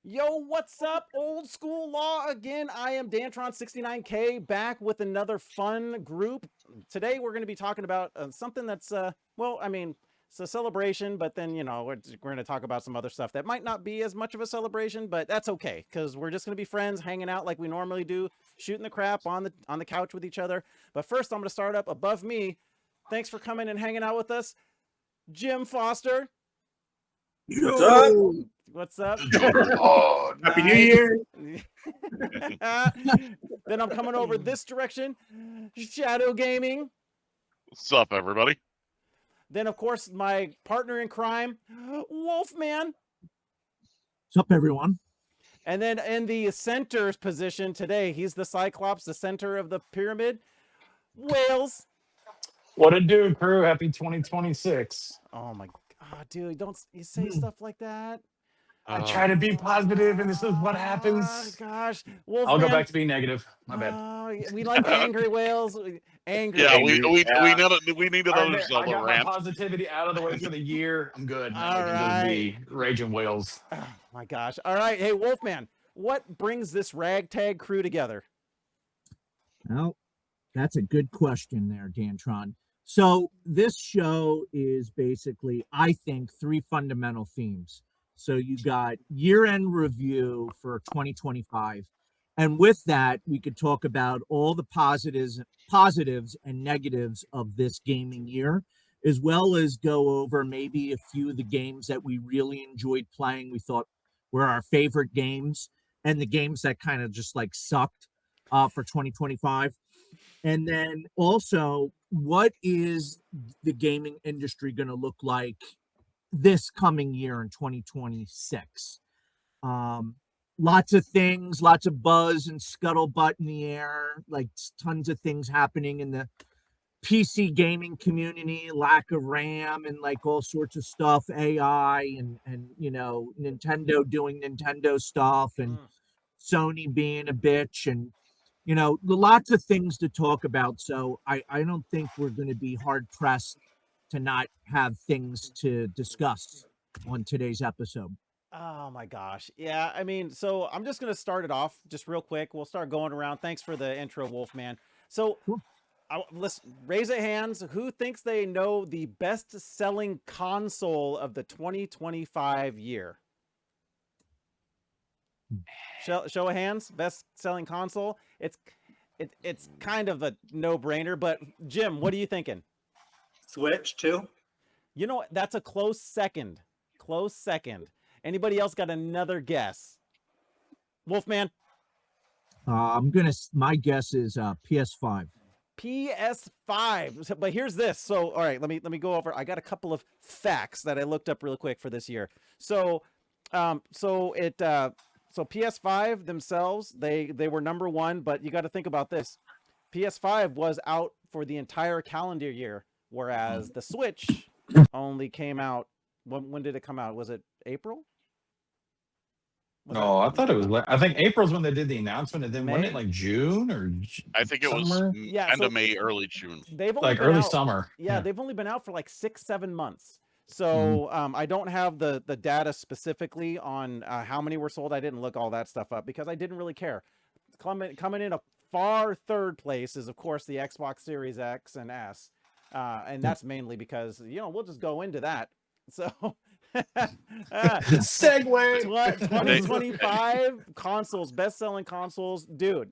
Yo, what's up? Old school law again. I am Dantron69K back with another fun group. Today we're going to be talking about something that's, well, I mean, it's a celebration, but then, we're going to talk about some other stuff that might not be as much of a celebration, but that's okay because we're just going to be friends hanging out like we normally do, shooting the crap on the couch with each other. But first, I'm going to start up above me. Thanks for coming and hanging out with us, Jim Foster. What's up? What's up? Oh, Happy New Year. Then I'm coming over this direction. Shadow Gaming. What's up, everybody? Then, of course, my partner in crime, Wolfman. What's up, everyone? And then in the center position today, he's the Cyclops, the center of the pyramid, Wales. What it do, crew? Happy 2026. Oh, my God, dude. Don't you say stuff like that. I try to be positive, and this is what happens. Oh, gosh. Wolfman, I'll go back to being negative. My bad. We like angry whales. Angry. Yeah, Angry, we yeah. needed All right, those I got my rant. positivity out of the way for the year. I'm good. Now All we can right. just be raging whales. Oh, my gosh. All right. Hey, Wolfman, what brings this ragtag crew together? Well, that's a good question there, Dantron. So this show is basically, I think, three fundamental themes. So you got year-end review for 2025. And with that, we could talk about all the positives and negatives of this gaming year, as well as go over maybe a few of the games that we really enjoyed playing, we thought were our favorite games, and the games that kind of just like sucked for 2025. And then also, what is the gaming industry going to look like this coming year in 2026? Lots of things, lots of buzz and scuttlebutt in the air, like tons of things happening in the PC gaming community, lack of RAM and like all sorts of stuff, AI and Nintendo doing Nintendo stuff and Sony being a bitch and lots of things to talk about. So I don't think we're going to be hard pressed to not have things to discuss on today's episode. Oh my gosh. Yeah, I mean, so I'm just going to start it off just real quick. We'll start going around. Thanks for the intro, Wolfman. So Cool. let's raise it hands. Who thinks they know the best-selling console of the 2025 year? Show of hands. Best-selling console. It's kind of a no-brainer, but Jim, what are you thinking? Switch too. You know what? That's a close second. Close second. Anybody else got another guess? Wolfman? My guess is PS5. PS5. But here's this. So, all right, let me go over. I got a couple of facts that I looked up real quick for this year. So PS5 themselves, they were number one, but you got to think about this. PS5 was out for the entire calendar year, whereas the Switch only came out. When did it come out? Was it April? No, I thought it was. I think April's when they did the announcement, and then wasn't it like June or? I think it was end of May, early June. They've only like been early out, summer. Yeah, they've only been out for like 6-7 months. So I don't have the data specifically on how many were sold. I didn't look all that stuff up because I didn't really care. Coming in a far third place is, of course, the Xbox Series X and S. And that's mainly because, we'll just go into that. So segue 2025 consoles, best-selling consoles. Dude,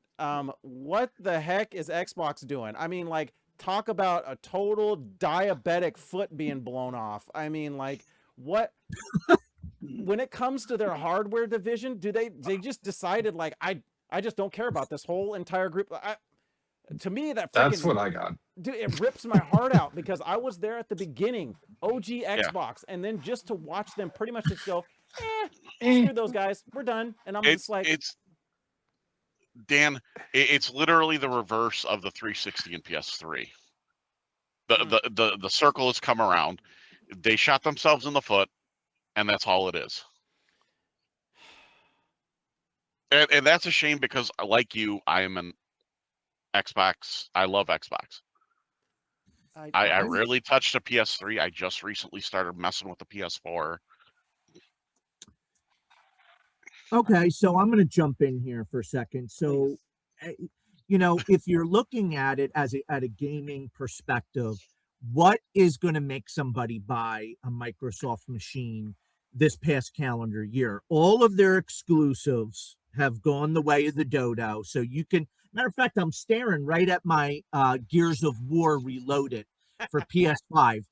what the heck is Xbox doing? I mean, like, talk about a total diabetic foot being blown off. I mean, like, what when it comes to their hardware division, do they just decided like I just don't care about this whole entire group. To me, that's what I got. Dude, it rips my heart out because I was there at the beginning, OG Xbox, and then just to watch them pretty much just go, screw those guys, we're done. And I'm just like, it's literally the reverse of the 360 and PS3. The circle has come around. They shot themselves in the foot, and that's all it is. And that's a shame because, like you, I am an Xbox. I love Xbox. I rarely touched a PS3. I just recently started messing with the PS4. Okay, so I'm going to jump in here for a second. So, Please. if you're looking at it at a gaming perspective, what is going to make somebody buy a Microsoft machine this past calendar year? All of their exclusives have gone the way of the dodo. So you can, matter of fact, I'm staring right at my Gears of War Reloaded for PS5.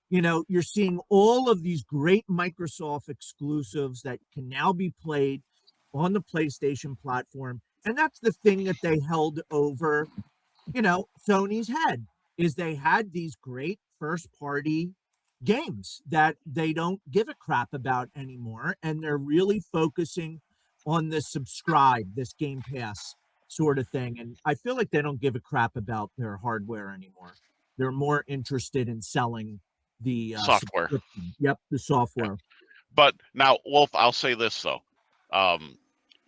You're seeing all of these great Microsoft exclusives that can now be played on the PlayStation platform. And that's the thing that they held over, Sony's head, is they had these great first party games that they don't give a crap about anymore. And they're really focusing on this this Game Pass sort of thing. And I feel like they don't give a crap about their hardware anymore. They're more interested in selling the Software. subscription. Yep, the software. But now, Wolf, I'll say this though.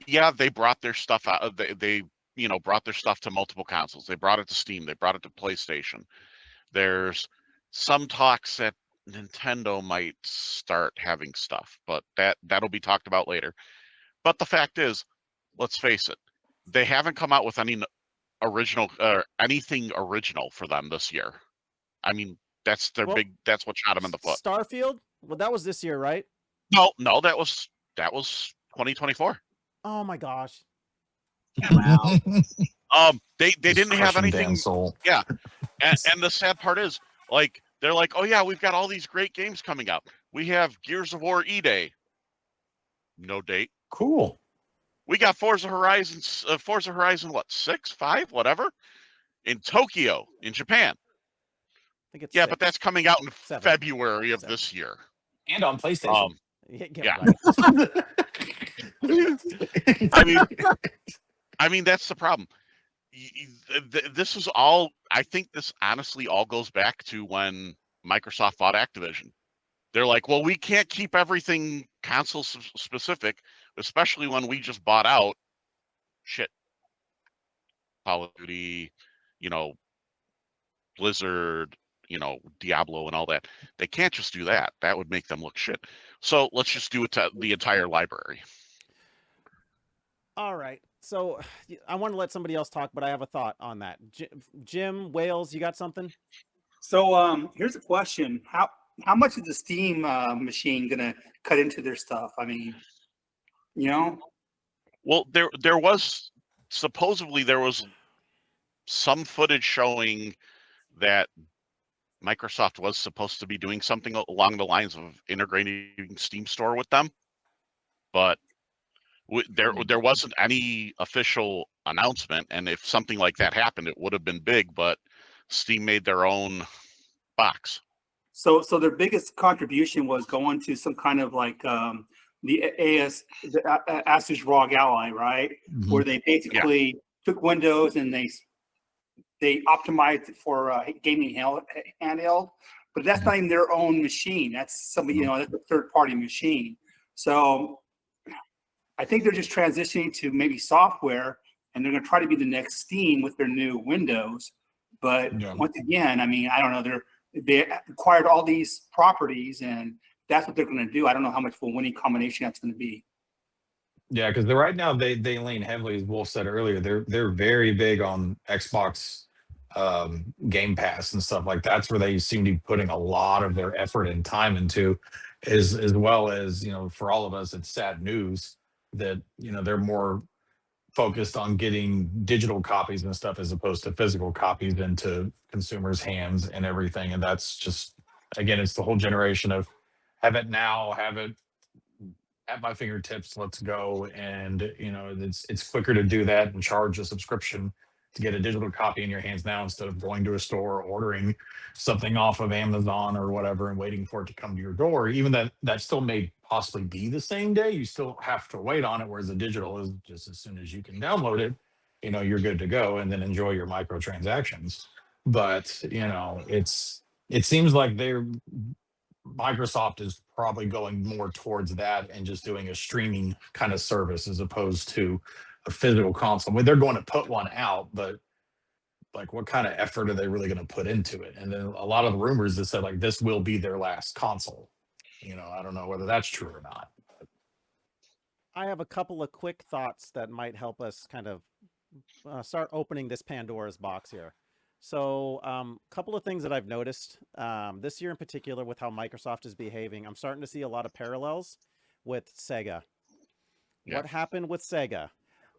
Yeah, they brought their stuff out. They brought their stuff to multiple consoles. They brought it to Steam. They brought it to PlayStation. There's some talks that Nintendo might start having stuff, but that'll be talked about later. But the fact is, let's face it, they haven't come out with any original or anything original for them this year. I mean, that's their that's what shot them in the foot. Starfield? Well, that was this year, right? No, that was 2024. Oh my gosh. Wow. They didn't have anything. Soul. Yeah, and the sad part is, like, they're like, oh yeah, we've got all these great games coming out. We have Gears of War E-Day. No date. Cool. We got Forza Horizon, what, 6, 5, whatever, in Tokyo, in Japan. I think it's but that's coming out in 7. February of this year. And on PlayStation. Yeah. Right. I mean, that's the problem. This is all. I think this honestly all goes back to when Microsoft bought Activision. They're like, well, we can't keep everything console specific, especially when we just bought out Call of Duty, Blizzard, Diablo and all that. They can't just do that. That would make them look shit. So let's just do it to the entire library. All right. So I want to let somebody else talk, but I have a thought on that. Jim Wales, you got something? So here's a question: How much is the Steam machine gonna cut into their stuff? I mean, Well, there was supposedly some footage showing that Microsoft was supposed to be doing something along the lines of integrating Steam Store with them, but there wasn't any official announcement. And if something like that happened, it would have been big. But Steam made their own box. So their biggest contribution was going to some kind of like the Asus ROG Ally, right? Mm-hmm. Where they basically took Windows and they optimized it for gaming handheld, but that's not even their own machine. That's somebody, that's a third-party machine. So I think they're just transitioning to maybe software, and they're going to try to be the next Steam with their new Windows. But once again, I mean, I don't know. They acquired all these properties, and that's what they're going to do. I don't know how much of a winning combination that's going to be. Yeah, because right now they lean heavily, as Wolf said earlier. They're very big on Xbox Game Pass and stuff like that. That's where they seem to be putting a lot of their effort and time into, as well as for all of us, it's sad news that they're more focused on getting digital copies and stuff as opposed to physical copies into consumers' hands and everything. And that's just, again, it's the whole generation of have it now, have it at my fingertips, let's go. And it's quicker to do that and charge a subscription to get a digital copy in your hands now instead of going to a store, ordering something off of Amazon or whatever and waiting for it to come to your door. Even that still may possibly be the same day, you still have to wait on it, whereas the digital is just as soon as you can download it, you're good to go and then enjoy your microtransactions. But it seems like Microsoft is probably going more towards that and just doing a streaming kind of service as opposed to a physical console. I mean, they're going to put one out, but like, what kind of effort are they really going to put into it? And then a lot of the rumors that said like this will be their last console. I don't know whether that's true or not. I have a couple of quick thoughts that might help us kind of start opening this Pandora's box here. So, a couple of things that I've noticed this year in particular with how Microsoft is behaving. I'm starting to see a lot of parallels with Sega. Yeah. What happened with Sega?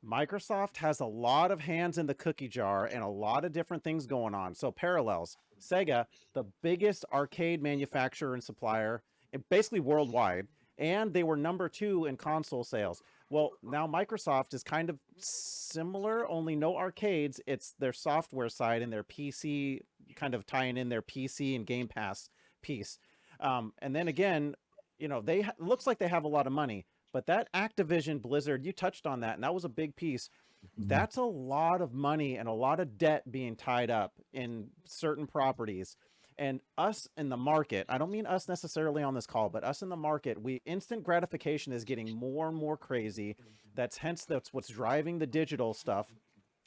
Microsoft has a lot of hands in the cookie jar and a lot of different things going on. So parallels. Sega, the biggest arcade manufacturer and supplier, basically worldwide, and they were number 2 in console sales. Well, now Microsoft is kind of similar, only no arcades. It's their software side and their PC, kind of tying in their PC and Game Pass piece. And then again, you know, looks like they have a lot of money. But that Activision Blizzard, you touched on that, and that was a big piece. That's a lot of money and a lot of debt being tied up in certain properties. And us in the market, I don't mean us necessarily on this call, but us in the market, instant gratification is getting more and more crazy. That's what's driving the digital stuff,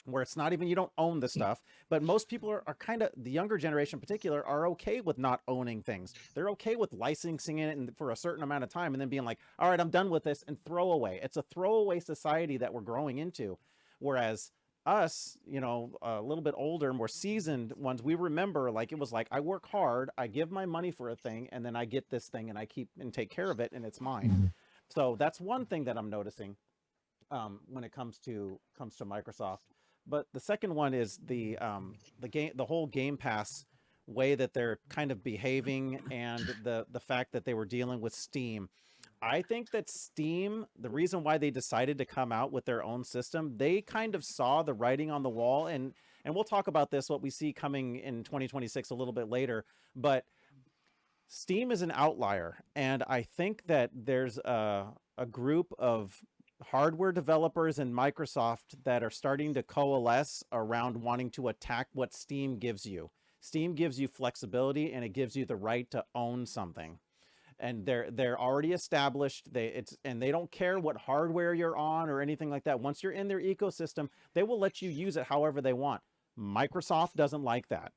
where it's not even, you don't own the stuff, but most people are kind of, the younger generation in particular, are okay with not owning things. They're okay with licensing it for a certain amount of time and then being like, all right, I'm done with this, and throw away. It's a throwaway society that we're growing into. Whereas us, you know, a little bit older, more seasoned ones, we remember, like, it was like, I work hard, I give my money for a thing, and then I get this thing and I keep and take care of it, and it's mine. So that's one thing that I'm noticing when it comes to Microsoft. But the second one is the whole Game Pass way that they're kind of behaving, and the fact that they were dealing with Steam. I think that Steam, the reason why they decided to come out with their own system, they kind of saw the writing on the wall, and we'll talk about this, what we see coming in 2026 a little bit later, but Steam is an outlier, and I think that there's a group of hardware developers and Microsoft that are starting to coalesce around wanting to attack what Steam gives you. Steam gives you flexibility, and it gives you the right to own something. And they're already established. They don't care what hardware you're on or anything like that. Once you're in their ecosystem, they will let you use it however they want. Microsoft doesn't like that.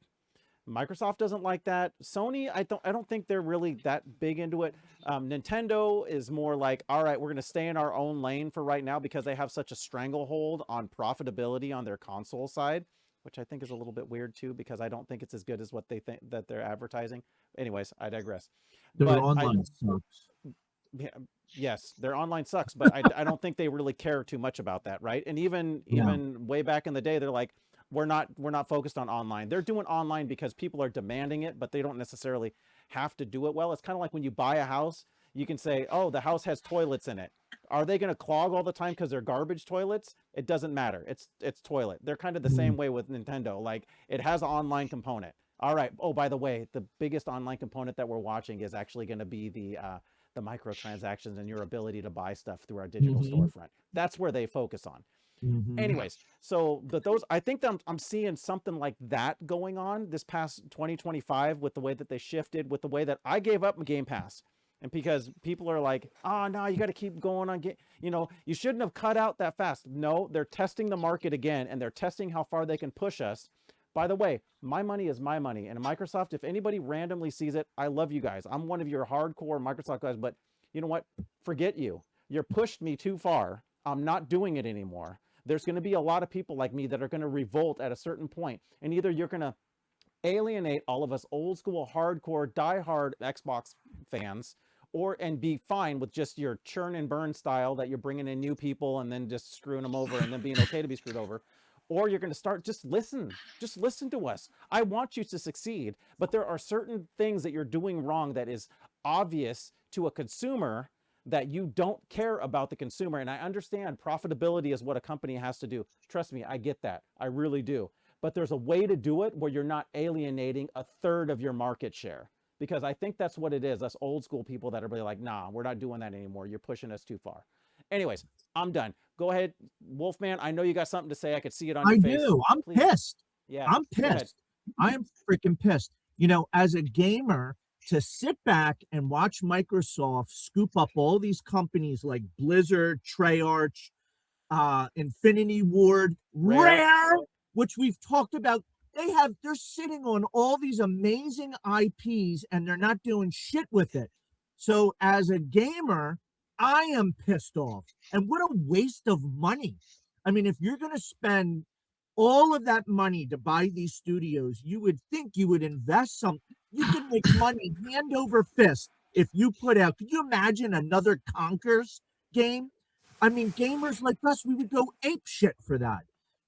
Sony, I don't think they're really that big into it. Nintendo is more like, all right, we're going to stay in our own lane for right now because they have such a stranglehold on profitability on their console side, which I think is a little bit weird too, because I don't think it's as good as what they think that they're advertising. Anyways, I digress. Their online sucks. Yes, their online sucks, but I don't think they really care too much about that, right? And even way back in the day, they're like, we're not focused on online. They're doing online because people are demanding it, but they don't necessarily have to do it well. It's kind of like when you buy a house, you can say, oh, the house has toilets in it. Are they going to clog all the time because they're garbage toilets? It doesn't matter. It's toilet. They're kind of the same way with Nintendo. Like, it has an online component. All right. Oh, by the way, the biggest online component that we're watching is actually going to be the microtransactions and your ability to buy stuff through our digital storefront. That's where they focus on. Anyways, so I think that I'm seeing something like that going on this past 2025 with the way that they shifted, with the way that I gave up Game Pass. And because people are like, oh, no, you got to keep going on. You shouldn't have cut out that fast. No, they're testing the market again, and they're testing how far they can push us. By the way, my money is my money. And Microsoft, if anybody randomly sees it, I love you guys. I'm one of your hardcore Microsoft guys, but you know what? Forget you. You pushed me too far. I'm not doing it anymore. There's going to be a lot of people like me that are going to revolt at a certain point. And either you're going to alienate all of us old school, hardcore, diehard Xbox fans, and be fine with just your churn and burn style that you're bringing in new people and then just screwing them over and then being okay to be screwed over. Or you're going to start, just listen to us. I want you to succeed, but there are certain things that you're doing wrong that is obvious to a consumer that you don't care about the consumer. And I understand profitability is what a company has to do. Trust me, I get that. I really do. But there's a way to do it where you're not alienating a third of your market share. Because I think that's what it is. Us old school people that are really like, nah, we're not doing that anymore. You're pushing us too far. Anyways, I'm done. Go ahead, Wolfman. I know you got something to say. I could see it on your face. I do. I'm pissed. Yeah. I'm pissed. I am freaking pissed. As a gamer, to sit back and watch Microsoft scoop up all these companies like Blizzard, Treyarch, Infinity Ward, Rare, which we've talked about. They're sitting on all these amazing IPs and they're not doing shit with it. So as a gamer, I am pissed off. And what a waste of money. I mean, if you're going to spend all of that money to buy these studios, you would think you would invest some. You could make money hand over fist if you put out. Could you imagine another Conkers game? I mean, gamers like us, we would go ape shit for that.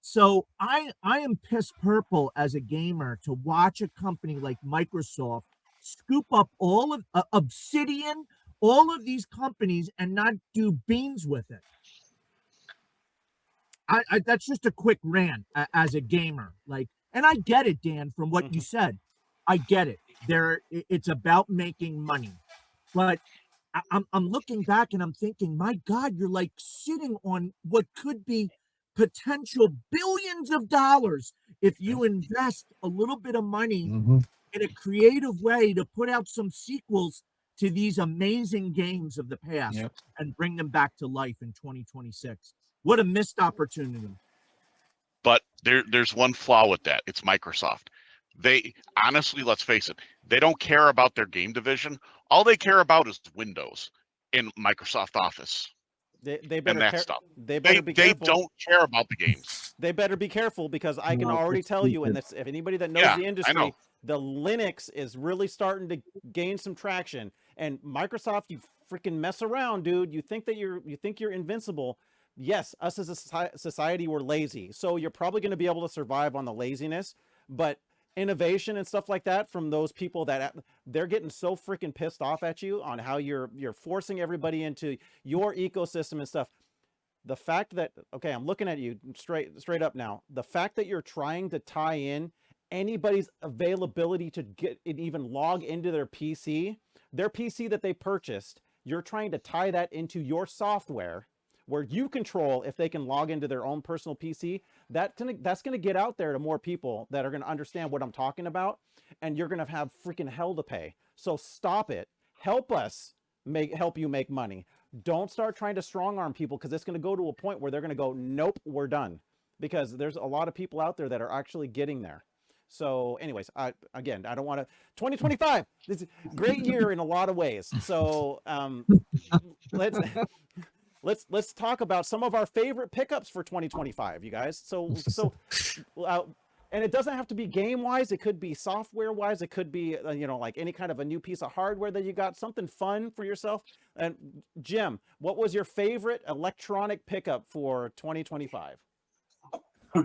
So I am pissed purple as a gamer to watch a company like Microsoft scoop up all of Obsidian, all of these companies, and not do beans with it. I that's just a quick rant as a gamer. Like, and I get it, Dan, from what you said. I get it. It's about making money, but I'm looking back and I'm thinking, my God, you're like sitting on what could be potential billions of dollars if you invest a little bit of money in a creative way to put out some sequels to these amazing games of the past and bring them back to life in 2026. What a missed opportunity. But there's one flaw with that. It's Microsoft. They honestly, let's face it, they don't care about their game division. All they care about is Windows in Microsoft Office. They better and that stuff. They better be They careful. don't care about the games. They better be careful, because I can No, already it's tell you, and stupid. that's, if anybody that knows Yeah, the I industry, know. the Linux is really starting to gain some traction. And Microsoft, you freaking mess around, dude. You think you're invincible. Yes, us as a society, we're lazy. So you're probably going to be able to survive on the laziness, but innovation and stuff like that from those people that they're getting so freaking pissed off at you on how you're forcing everybody into your ecosystem and stuff. The fact that, okay, I'm looking at you straight up now. The fact that you're trying to tie in anybody's availability to get and even log into their PC that they purchased, you're trying to tie that into your software where you control if they can log into their own personal PC. That's going to get out there to more people that are going to understand what I'm talking about, and you're going to have freaking hell to pay. So stop it. Help us help you make money. Don't start trying to strong arm people, because it's going to go to a point where they're going to go, nope, we're done. Because there's a lot of people out there that are actually getting there. So anyways, I don't want to, 2025, this is a great year in a lot of ways. So let's talk about some of our favorite pickups for 2025, you guys. So and it doesn't have to be game wise. It could be software wise. It could be, like any kind of a new piece of hardware that you got, something fun for yourself. And Jim, what was your favorite electronic pickup for 2025?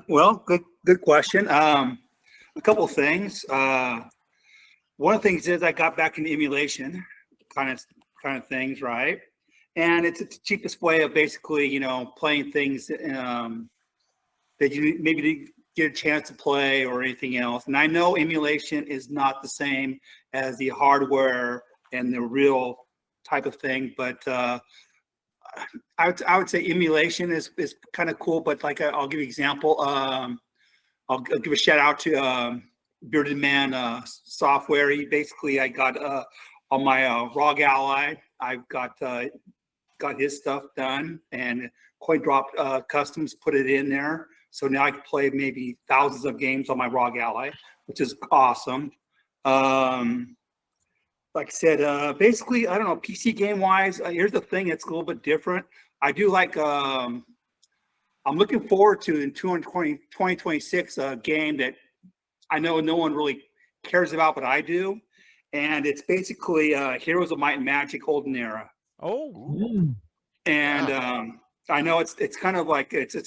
Well, good question. A couple of things. One of the things is I got back into emulation kind of things, right? And it's the cheapest way of basically, playing things that you maybe didn't get a chance to play or anything else. And I know emulation is not the same as the hardware and the real type of thing, but I would say emulation is kind of cool. But like I'll give you an example. I'll give a shout out to Bearded Man software. I got on my ROG Ally. I've got his stuff done, and CoinDrop Customs put it in there. So now I can play maybe thousands of games on my ROG Ally, which is awesome. Like I said, basically, I don't know, PC game wise, here's the thing that's a little bit different. I do like, I'm looking forward to in 2026 a game that I know no one really cares about, but I do. And it's basically Heroes of Might and Magic Golden Era. Oh. And I know it's kind of like, it's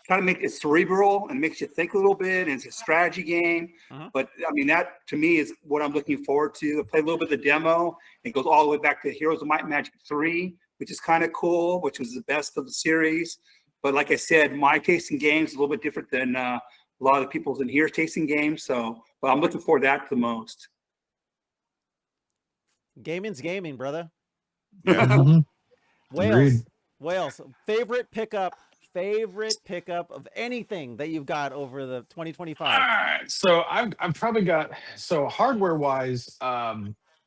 kind of make it cerebral and makes you think a little bit. And it's a strategy game. But I mean, that to me is what I'm looking forward to. I played a little bit of the demo. It goes all the way back to Heroes of Might and Magic 3, which is kind of cool, which was the best of the series. But like I said, my taste in games is a little bit different than a lot of the people's in here tasting games. So, but I'm looking forward to that the most. Gaming's gaming, brother. Yeah. Wales, favorite pickup of anything that you've got over the 2025. All right, so I've probably got, so hardware wise,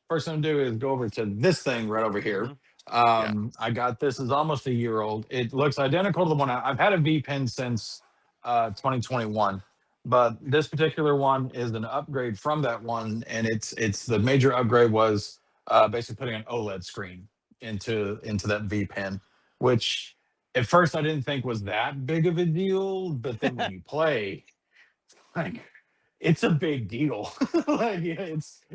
first thing I'm gonna do is go over to this thing right over here. I got this, is almost a year old. It looks identical to the one I've had a V Pen since 2021, but this particular one is an upgrade from that one, and it's the major upgrade was basically putting an OLED screen into that V pin, which at first I didn't think was that big of a deal, but then when you play, like it's a big deal. Like yeah,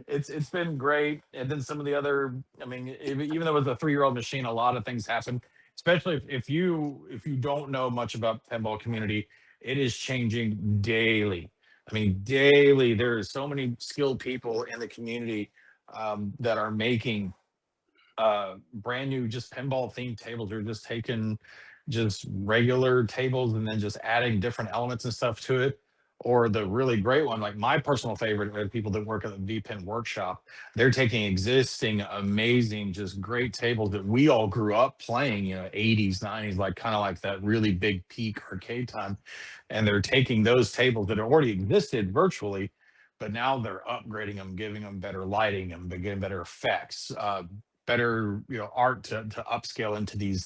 it's been great. And then some of the other, I mean, even though it was a 3-year-old machine, a lot of things happen. Especially if you don't know much about pinball community, it is changing daily. I mean, daily there are so many skilled people in the community that are making brand new just pinball themed tables. They're just taking just regular tables and then just adding different elements and stuff to it. Or the really great one, like my personal favorite are people that work at the VPin workshop. They're taking existing, amazing, just great tables that we all grew up playing, 80s, 90s, like kind of like that really big peak arcade time. And they're taking those tables that already existed virtually, but now they're upgrading them, giving them better lighting and getting better effects, better art to upscale into these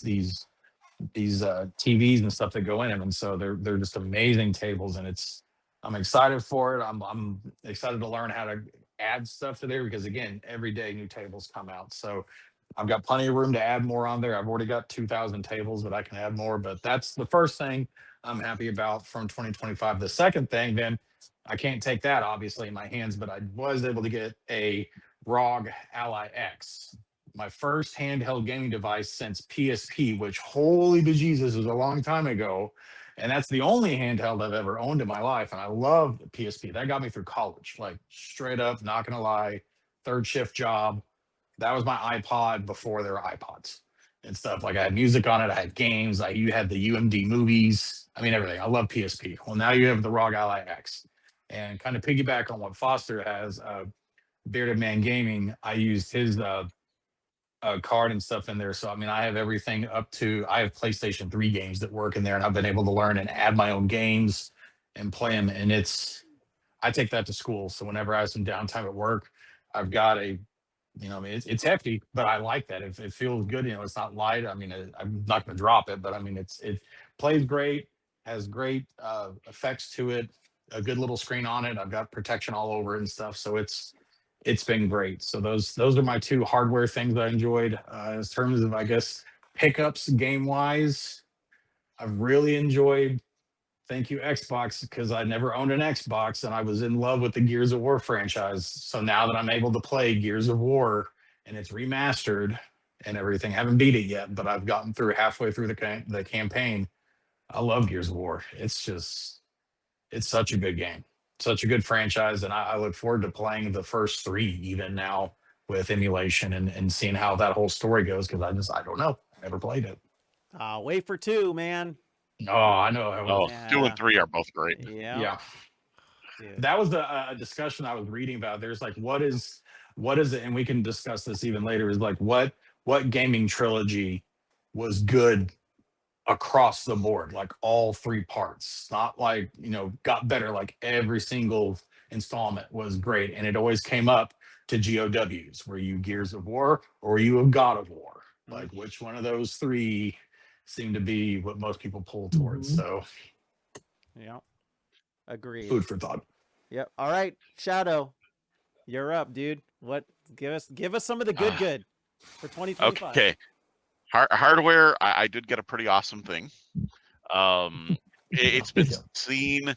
TVs and stuff that go in them, and so they're just amazing tables, and I'm excited for it. I'm excited to learn how to add stuff to there because again, every day new tables come out. So I've got plenty of room to add more on there. I've already got 2,000 tables, but I can add more. But that's the first thing I'm happy about from 2025. The second thing, then I can't take that obviously in my hands, but I was able to get a ROG Ally X, my first handheld gaming device since PSP, which holy bejesus was a long time ago. And that's the only handheld I've ever owned in my life. And I love PSP. That got me through college, like straight up, not gonna lie, third shift job. That was my iPod before there were iPods and stuff. Like I had music on it, I had games, you had the UMD movies. I mean, everything. I love PSP. Well, now you have the ROG Ally X. And kind of piggyback on what Foster has, Bearded Man Gaming, I used his card and stuff in there. So I mean, I have everything up to I have PlayStation 3 games that work in there, and I've been able to learn and add my own games and play them. And I take that to school. So whenever I have some downtime at work, I've got I mean, it's hefty, but I like that. If it feels good, it's not light. I mean, I'm not going to drop it, but I mean, it plays great, has great effects to it, a good little screen on it. I've got protection all over it and stuff. So it's been great. So those are my two hardware things that I enjoyed. In terms of, I guess, pickups game wise, I've really enjoyed. Thank you Xbox, because I never owned an Xbox and I was in love with the Gears of War franchise. So now that I'm able to play Gears of War and it's remastered and everything, haven't beat it yet, but I've gotten through halfway through the campaign. I love Gears of War. It's such a good game, such a good franchise, and I look forward to playing the first 3 even now with emulation and seeing how that whole story goes, because I don't know. I never played it. Wait for 2, man. Oh, I know. Oh, Yeah. 2 and 3 are both great. Yeah. Dude. That was a discussion I was reading about. There's like, what is it? And we can discuss this even later. Is like, what gaming trilogy was good across the board, like all 3 parts, not like, got better, like every single installment was great. And it always came up to GOWs. Were you Gears of War or were you a God of War? Like which one of those 3 seem to be what most people pull towards. So yeah, agreed. Food for thought. Yep. All right, Shadow, you're up, dude. What? Give us some of the good for 2025. Okay. Hardware, I did get a pretty awesome thing. It's been seen.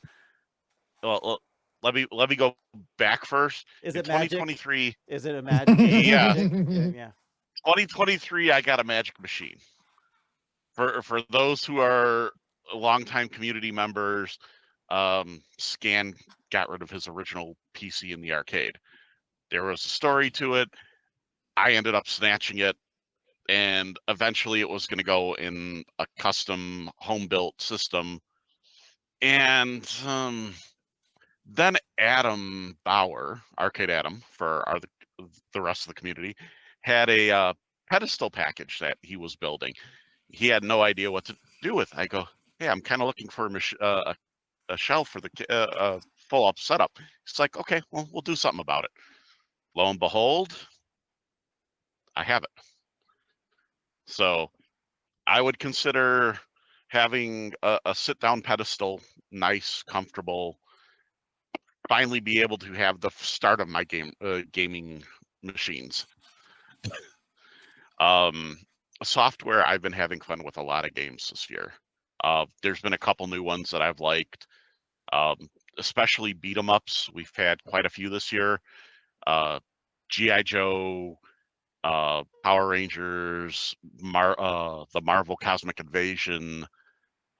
Well, let me go back first. Is it 2023? Magic? Is it a magic? Yeah. Yeah. 2023, I got a Magic machine. For those who are longtime community members, Scan got rid of his original PC in the arcade. There was a story to it. I ended up snatching it, and eventually it was going to go in a custom home-built system. And then Adam Bauer, Arcade Adam, for the rest of the community, had a pedestal package that he was building. He had no idea what to do with. I go, hey, I'm kind of looking for a shelf for the full-up setup. He's like, okay, well, we'll do something about it. Lo and behold, I have it. So I would consider having a sit-down pedestal, nice, comfortable, finally be able to have the start of my gaming machines. Software, I've been having fun with a lot of games this year. There's been a couple new ones that I've liked, especially beat 'em ups. We've had quite a few this year. G.I. Joe, Power Rangers, the Marvel Cosmic Invasion.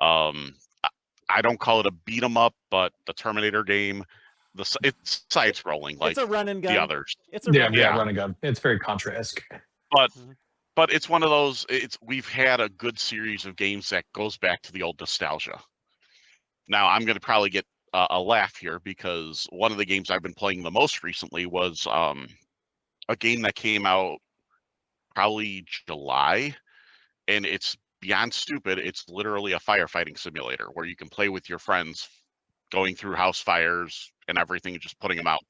I don't call it a beat 'em up, but the Terminator game, it's side scrolling like It's a run and gun. the others. It's a Yeah, run. yeah, Yeah. run and gun. It's very Contra-esque. But Mhm. but it's one of those. We've had a good series of games that goes back to the old nostalgia. Now I'm going to probably get a laugh here because one of the games I've been playing the most recently was a game that came out probably July, and it's beyond stupid. It's literally a firefighting simulator where you can play with your friends, going through house fires and everything, and just putting them out.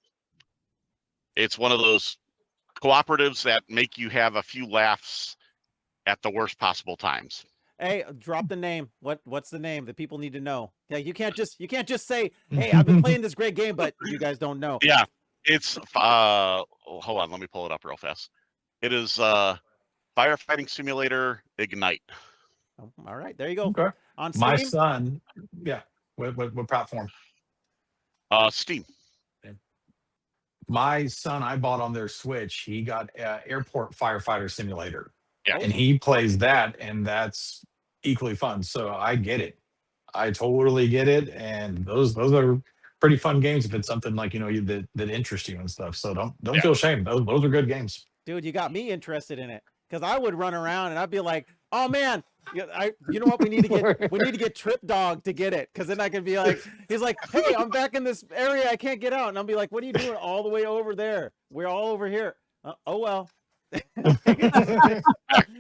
It's one of those cooperatives that make you have a few laughs at the worst possible times. Hey, drop the name. What's the name that people need to know? Yeah, you can't just say, "Hey, I've been playing this great game," but you guys don't know. Yeah, it's hold on, let me pull it up real fast. It is Firefighting Simulator Ignite. Oh, all right, there you go. Okay. On My Steam. son, yeah. What platform? Steam. My son, I bought on their Switch. He got Airport Firefighter Simulator. Yeah. And he plays that, and that's equally fun. So I get it. I totally get it. And those are pretty fun games if it's something like that interests you and stuff. So don't Yeah. feel shame. Those are good games. Dude, you got me interested in it because I would run around and I'd be like, "Oh man, you know what? We need to get Trip Dog to get it because then I can be like, he's like, hey, I'm back in this area, I can't get out, and I'll be like, what are you doing all the way over there? We're all over here. Oh well."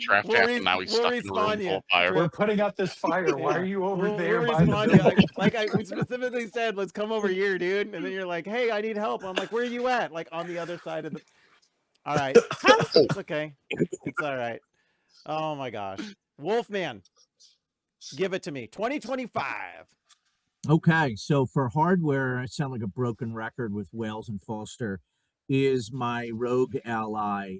Trap We'll and now he's we'll stuck in a respawn room you. full of fire. We're putting out this fire. Why Yeah. are you over We'll there by the respawn you. building? We specifically said, let's come over here, dude. And then you're like, hey, I need help. I'm like, where are you at? Like on the other side of the. All right. It's okay. It's all right. Oh my gosh. Wolfman, give it to me. 2025. Okay, so for hardware, I sound like a broken record with Wales and Foster, is my Rogue Ally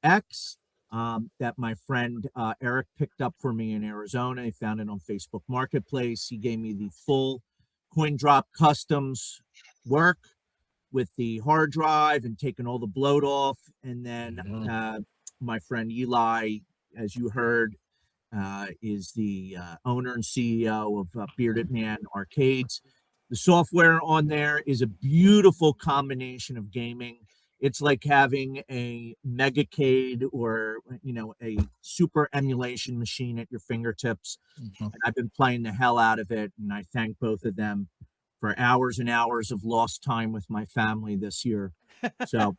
X that my friend Eric picked up for me in Arizona. He found it on Facebook Marketplace. He gave me the full coin drop customs work with the hard drive and taking all the bloat off. And then my friend Eli, as you heard, is the owner and CEO of Bearded Man Arcades. The software on there is a beautiful combination of gaming. It's like having a Megacade or a super emulation machine at your fingertips. And I've been playing the hell out of it, and I thank both of them for hours and hours of lost time with my family this year. So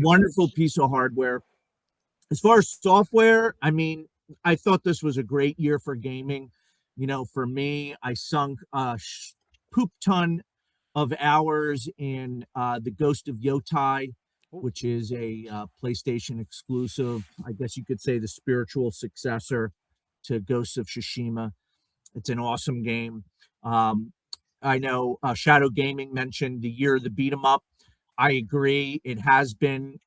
wonderful piece of hardware. As far as software, I mean, I thought this was a great year for gaming. For me, I sunk a poop ton of hours in the Ghost of Yotai, which is a PlayStation exclusive. I guess you could say the spiritual successor to Ghosts of Tsushima. It's an awesome game. I know Shadow Gaming mentioned the year of the beat 'em up. I agree. It has been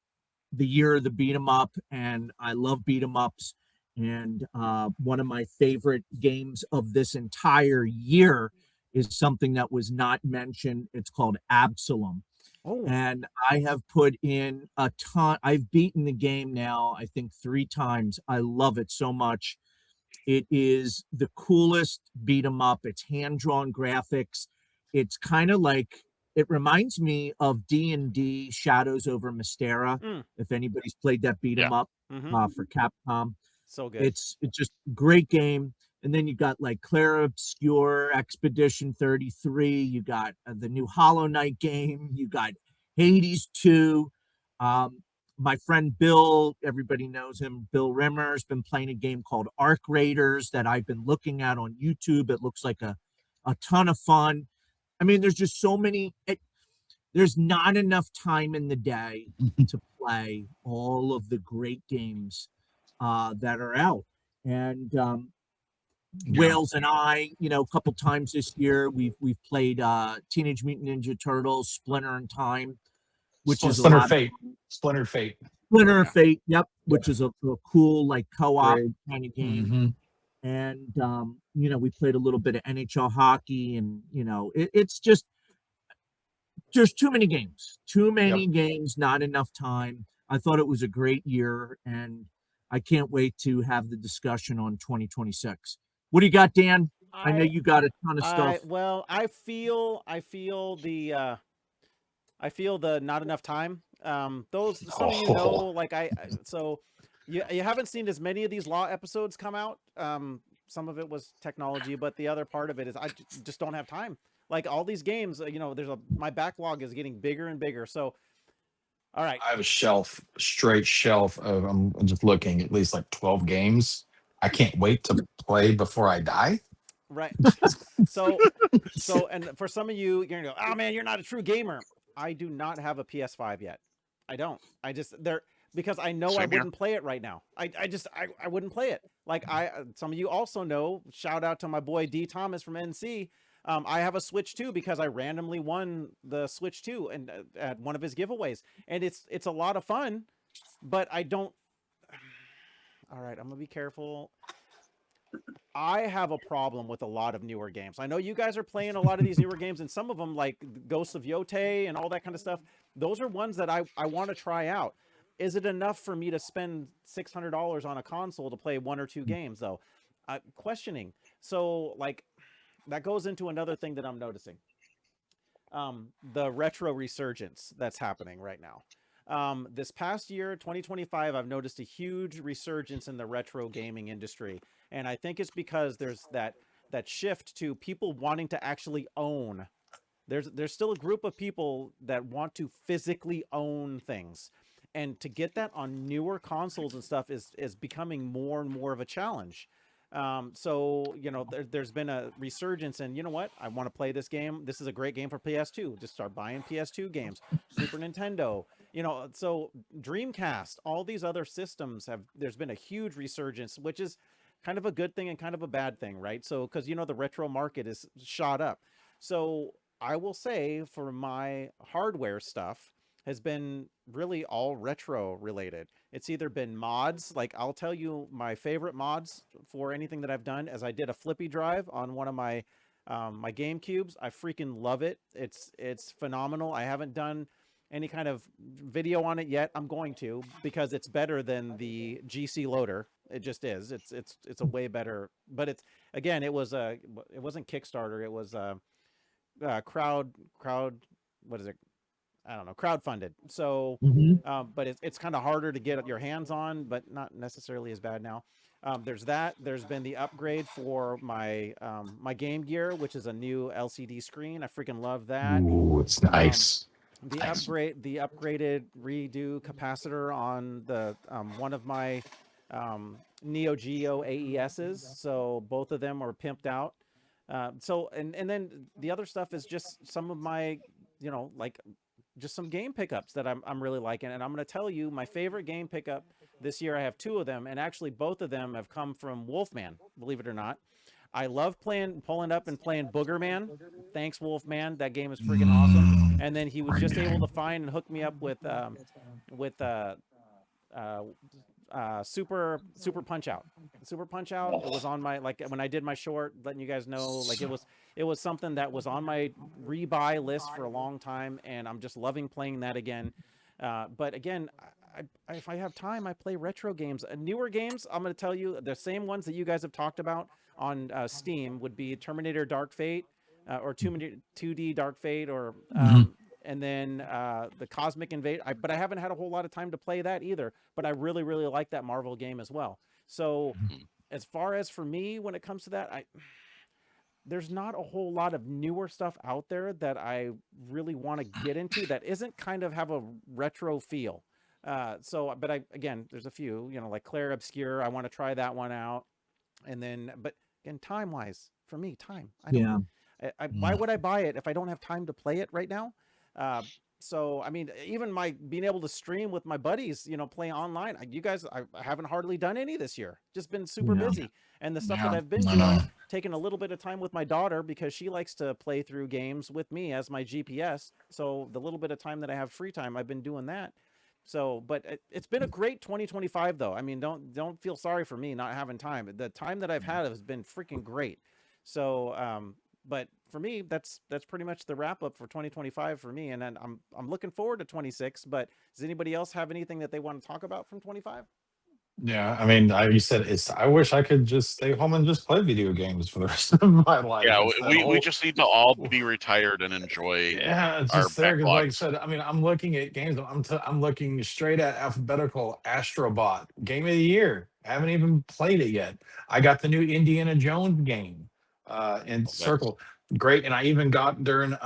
the year of the beat 'em up, and I love beat 'em ups. And one of my favorite games of this entire year is something that was not mentioned. It's called Absalom. Oh. And I have put in a ton. I've beaten the game now, I think 3 times. I love it so much. It is the coolest beat 'em up. It's hand-drawn graphics. It's kind of like, it reminds me of D&D Shadows over Mystera. If anybody's played that beat 'em up for Capcom. So good. It's just great game. And then you got like Clair Obscure, Expedition 33. You got the new Hollow Knight game. You got Hades 2. My friend Bill, everybody knows him, Bill Rimmer, has been playing a game called Arc Raiders that I've been looking at on YouTube. It looks like a ton of fun. I mean, there's just so many. There's not enough time in the day to play all of the great games that are out. And Wales and I, a couple times this year, we've played Teenage Mutant Ninja Turtles, Splinter in Time, which is Splinter Fate. Splinter Fate. Splinter Yeah. Fate, yep, which is a cool like co-op Great. kind of game. Mhm. And we played a little bit of NHL hockey, and it's just there's too many games, not enough time. I thought it was a great year, and I can't wait to have the discussion on 2026. What do you got, Dan? I know I you got a ton of stuff. well, I feel the not enough time. Those some of you know, Oh, like so you haven't seen as many of these law episodes come out. Some of it was technology, but the other part of it is just don't have time. Like all these games, my backlog is getting bigger and bigger. So, all right, I have a straight shelf of, I'm just looking, at least like 12 games. I can't wait to play before I die. right. So, and for some of you, you're gonna go, oh man, you're not a true gamer. I do not have a PS5 yet. I don't. I just there because I know I Same here. wouldn't play it right now. I wouldn't play it. Like some of you also know. Shout out to my boy D Thomas from NC. I have a Switch 2 because I randomly won the Switch 2 and at one of his giveaways, and it's a lot of fun. But I don't. All right, I'm gonna be careful. I have a problem with a lot of newer games. I know you guys are playing a lot of these newer games, and some of them, like Ghosts of Yotei and all that kind of stuff, those are ones that I want to try out. Is it enough for me to spend $600 on a console to play one or two games, though? Questioning. So, like, that goes into another thing that I'm noticing. The retro resurgence that's happening right now. This past year, 2025, I've noticed a huge resurgence in the retro gaming industry, and I think it's because there's that shift to people wanting to actually own. There's still a group of people that want to physically own things, and to get that on newer consoles and stuff is becoming more and more of a challenge. So there's been a resurgence, and you know what? I want to play this game. This is a great game for PS2. Just start buying PS2 games. Super Nintendo. So Dreamcast, all these other systems there's been a huge resurgence, which is kind of a good thing and kind of a bad thing, right? So, because the retro market is shot up. So I will say for my hardware stuff has been really all retro related. It's either been mods, like I'll tell you my favorite mods for anything that I've done, as I did a flippy drive on one of my my GameCubes. I freaking love it. It's phenomenal. I haven't done any kind of video on it yet. I'm going to, because it's better than the GC loader. It just is. It's a way better. But it wasn't Kickstarter. It was crowd. What is it? I don't know, crowdfunded. So, Mhm. but it's kind of harder to get your hands on, but not necessarily as bad now. There's that. There's been the upgrade for my my Game Gear, which is a new LCD screen. I freaking love that. Ooh, it's Um, nice. the Nice. upgraded redo capacitor on the one of my Neo Geo AESs. So both of them are pimped out. So and then the other stuff is just some of my, like just some game pickups that I'm really liking. And I'm going to tell you my favorite game pickup this year. I have two of them, and actually both of them have come from Wolfman, believe it or not. I love pulling up and playing Boogerman. Thanks, Wolfman. That game is freaking awesome. And then he was Great just able game. to find and hook me up with with uh, uh, Super Punch Out. Super Punch Out. It was on my, like, when I did my short, letting you guys know, like it was something that was on my rebuy list for a long time, and I'm just loving playing that again. But again, if I have time, I play retro games. Newer games, I'm going to tell you, the same ones that you guys have talked about on Steam would be Terminator Dark Fate, or 2D Dark Fate, or Mhm. and then the Cosmic Invade. But I haven't had a whole lot of time to play that either. But I really, really like that Marvel game as well. So as far as for me, when it comes to that, there's not a whole lot of newer stuff out there that I really want to get into that isn't kind of have a retro feel. But again, there's a few, like Claire Obscure. I want to try that one out. And then, but again, time wise, for me, time. I don't. Yeah. Why would I buy it if I don't have time to play it right now? So I mean, even my being able to stream with my buddies, play online. You guys, I haven't hardly done any this year. Just been super Yeah. busy, and the stuff that Yeah, I've been I know. doing, taking a little bit of time with my daughter because she likes to play through games with me as my GPS. So the little bit of time that I have free time, I've been doing that. So, but it's been a great 2025 though. I mean, don't feel sorry for me not having time. The time that I've had has been freaking great. So, but for me, that's pretty much the wrap up for 2025 for me. And then I'm looking forward to 26. But does anybody else have anything that they want to talk about from 25? Yeah, I mean, you said it's. I wish I could just stay home and just play video games for the rest of my life. Yeah, It's that we whole, just need to all be retired and enjoy yeah, it's our just there because, like I backlogs. said, I mean, I'm looking at games. I'm looking straight at alphabetical Astrobot Game of the Year. Haven't even played it yet. I got the new Indiana Jones game, in Oh, that's Circle. Great, and I even got during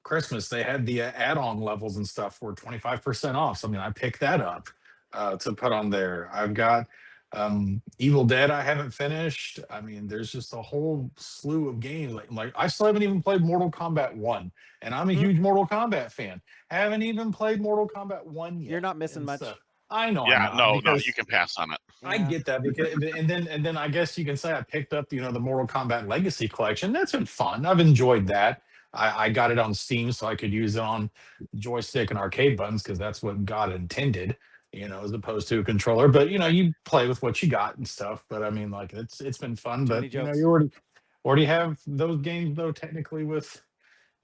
Christmas they had the add-on levels and stuff for 25% off. So I mean, I picked that up to put on there. I've got Evil Dead I haven't finished. I mean, there's just a whole slew of games. Like I still haven't even played Mortal Kombat 1, and I'm a huge Mortal Kombat fan. Haven't even played Mortal Kombat 1 You're yet not missing and much. stuff. I know I'm yeah, not, no, you because can pass on it. I Yeah. get that, because and then I guess you can say I picked up, the Mortal Kombat Legacy collection. That's been fun. I've enjoyed that. I got it on Steam so I could use it on joystick and arcade buttons because that's what God intended, as opposed to a controller. But you play with what you got and stuff. But I mean, like it's been fun. Too many But jokes. you already have those games though, technically with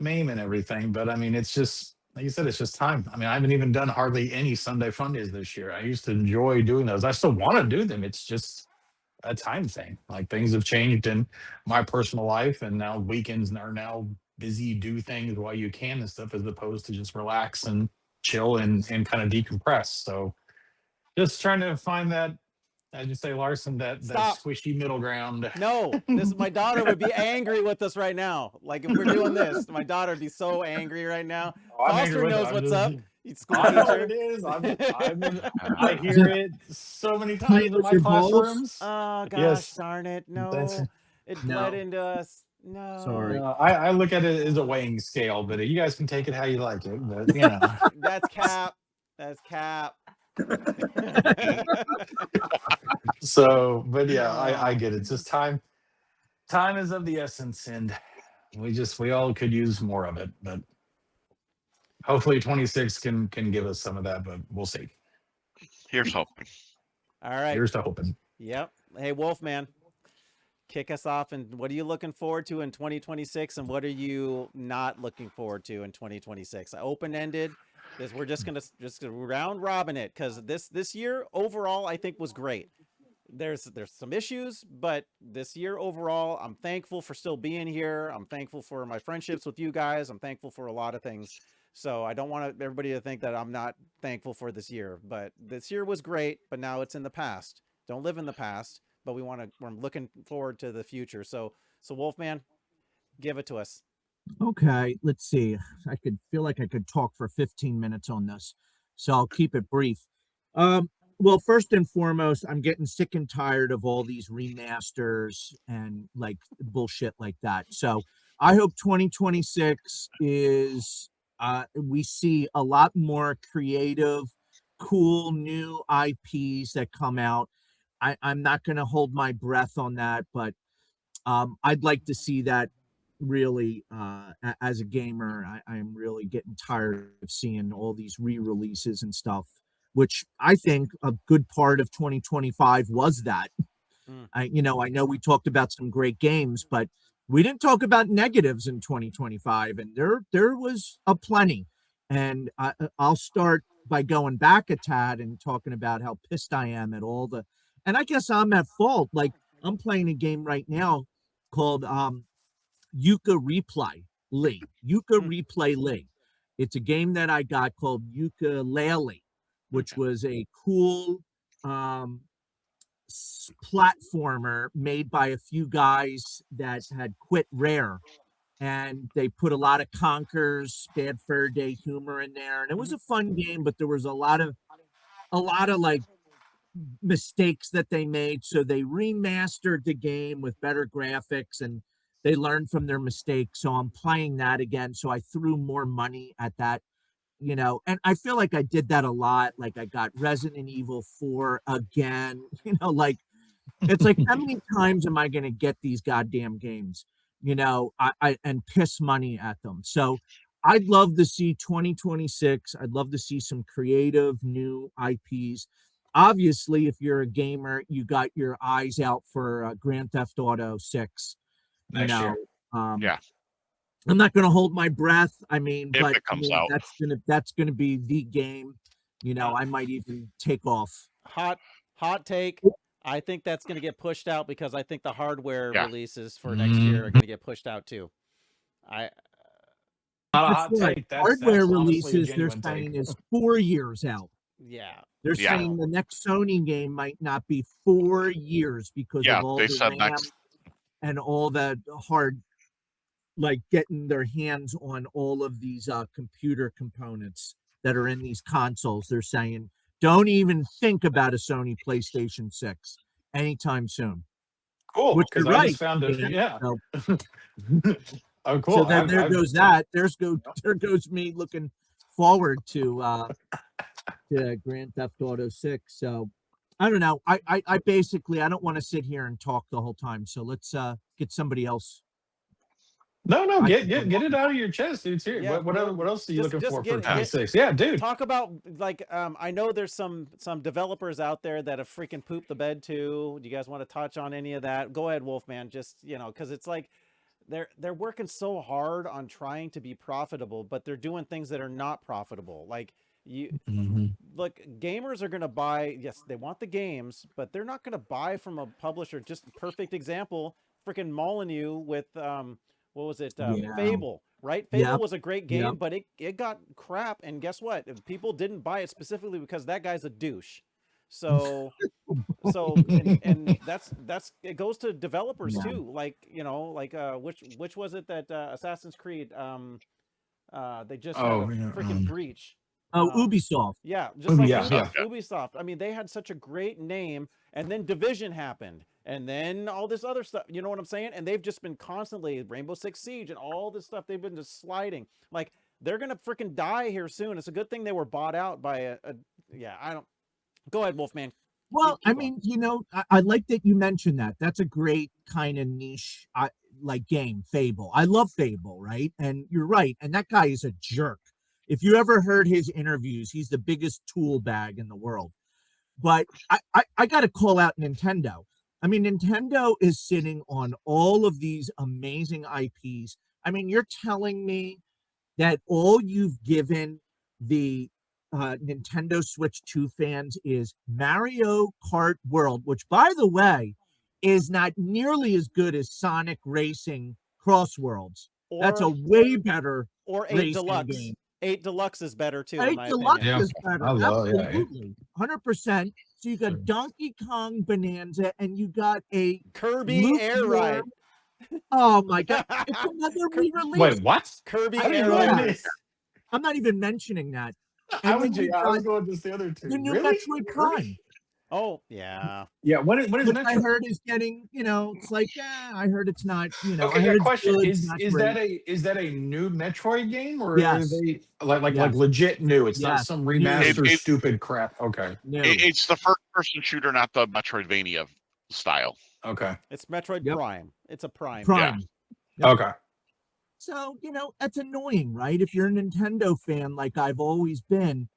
MAME and everything. But I mean, it's just like you said, it's just time. I mean, I haven't even done hardly any Sunday Fundays this year. I used to enjoy doing those. I still want to do them. It's just a time thing. Like things have changed in my personal life, and now weekends are now busy, do things while you can and stuff, as opposed to just relax and chill and kind of decompress. So just trying to find that, as you say, Larson, that Stop. squishy middle ground. No, my daughter would be angry with us right now. Like if we're doing this, my daughter would be so angry right now. Oh, I'm angry Foster with it. knows I'm what's just, up. He's school I know what it teacher. is. I hear it so many times Playing in with my your balls? classrooms. Oh gosh, Yes, darn it! that's. No, it No. bled into us. No. Sorry. I look at it as a weighing scale, but you guys can take it how you like it. But That's cap. That's cap. so, but yeah, I Oh. get it. It's just time. Time is of the essence, and we all could use more of it. But hopefully, 26 can give us some of that. But we'll see. Here's hoping. All right. Here's to hoping. Yep. Hey, Wolfman, kick us off. And what are you looking forward to in 2026? And what are you not looking forward to in 2026? Open ended. We're just gonna round robin it, because this year overall I think was great. There's some issues, but this year overall, I'm thankful for still being here. I'm thankful for my friendships with you guys. I'm thankful for a lot of things. So I don't want everybody to think that I'm not thankful for this year, but this year was great, but now it's in the past. Don't live in the past, but we're looking forward to the future. So Wolfman, give it to us. Okay, let's see. I could feel like I could talk for 15 minutes on this, so I'll keep it brief. Well, first and foremost, I'm getting sick and tired of all these remasters and like bullshit like that. So I hope 2026 is we see a lot more creative, cool new IPs that come out. I'm not going to hold my breath on that, but I'd like to see that. Really, as a gamer, I am really getting tired of seeing all these re-releases and stuff, which I think a good part of 2025 was that. Mm. I know we talked about some great games, but we didn't talk about negatives in 2025, and there was a plenty. And I'll start by going back a tad and talking about how pissed I am at all the. And I guess I'm at fault. Like I'm playing a game right now called Yuka Replay Lee. It's a game that I got called Ukulele, which was a cool platformer made by a few guys that had quit Rare, and they put a lot of Conker's Bad Fur Day humor in there, and it was a fun game, but there was a lot of like mistakes that they made, so they remastered the game with better graphics, and they learned from their mistakes. So I'm playing that again, so I threw more money at that, and I feel like I did that a lot. Like I got Resident Evil 4 again, like it's like how many times am I going to get these goddamn games, I and piss money at them. So I'd love to see 2026. I'd love to see some creative new IPs. Obviously, if you're a gamer, you got your eyes out for Grand Theft Auto 6. You Next know, year. Yeah. I'm not going to hold my breath. I mean, If but it comes out. that's gonna be the game. You know, Uh, I might even take off. Hot take. I think that's going to get pushed out because I think the hardware Yeah. releases for next year are going to get pushed out too. I Not a Guess hot what? take. Hardware That's honestly a releases they're genuine saying take. is 4 years out. yeah. They're Yeah. saying the next Sony game might not be 4 years because Yeah, of all they the said RAM next. and all the hard, like getting their hands on all of these computer components that are in these consoles. They're saying don't even think about a Sony PlayStation 6 anytime soon. Cool, Which because you're I right. just found it. Dan. Yeah. So, Oh, cool. so then there I've goes that. There goes me looking forward to Grand Theft Auto 6. So I don't know. I basically I don't want to sit here and talk the whole time. So let's get somebody else. No, I get can get go get on. it out of your chest, dude. Here, Yeah, what well, what else are you just- looking just for get- 26? Yeah, dude. Talk about like I know there's some developers out there that have freaking pooped the bed too. Do you guys want to touch on any of that? Go ahead, Wolfman. Just because it's like they're working so hard on trying to be profitable, but they're doing things that are not profitable. Like look, gamers are gonna buy. Yes, they want the games, but they're not gonna buy from a publisher. Just perfect example, freaking Molyneux with what was it? Yeah. Fable, right? Fable Yep. was a great Yep. game, but it got crap. And guess what? People didn't buy it specifically because that guy's a douche. So and that's it goes to developers Yeah. too. Like like which was it that Assassin's Creed they just had a Oh, yeah, freaking breach. Oh, Ubisoft. Yeah, just like yeah, Ubisoft, yeah. Ubisoft. I mean, they had such a great name, and then Division happened, and then all this other stuff. You know what I'm saying? And they've just been constantly Rainbow Six Siege and all this stuff. They've been just sliding. Like they're gonna freaking die here soon. It's a good thing they were bought out by a yeah. I don't. Go ahead, Wolfman. Well, Keep I going. mean, I like that you mentioned that. That's a great kind of niche, like game, Fable. I love Fable, right? And you're right. And that guy is a jerk. If you ever heard his interviews, he's the biggest tool bag in the world. But I got to call out Nintendo. I mean, Nintendo is sitting on all of these amazing IPs. I mean, you're telling me that all you've given the Nintendo Switch 2 fans is Mario Kart World, which, by the way, is not nearly as good as Sonic Racing Cross Worlds. That's a way better or 8 racing Deluxe. game. 8 Deluxe is better too, in 8 my Deluxe opinion. Yeah. is better. I love- yeah, yeah. Absolutely. 100%. So you got Donkey Kong Bonanza and you got a Kirby Air Ride. Oh my god. It's another re-release. Wait, what? Kirby I didn't Air know Ride. any- I'm not even mentioning that. I And was then you I was got going to the other two. the new Really? Metroid Prime. Oh yeah. Yeah. When is Which I Metro? heard is getting, it's like, I heard it's not, I Okay, heard yeah. it's Question good, is not is great. that a new Metroid game or Yes. are they like Yes. legit new? It's not Yes. some New. remastered It- stupid crap. Okay. No. It's the first-person shooter, not the Metroidvania style. Okay. It's Metroid Yep. Prime. It's a Prime. Prime. Yep. Okay. So, that's annoying, right? If you're a Nintendo fan like I've always been,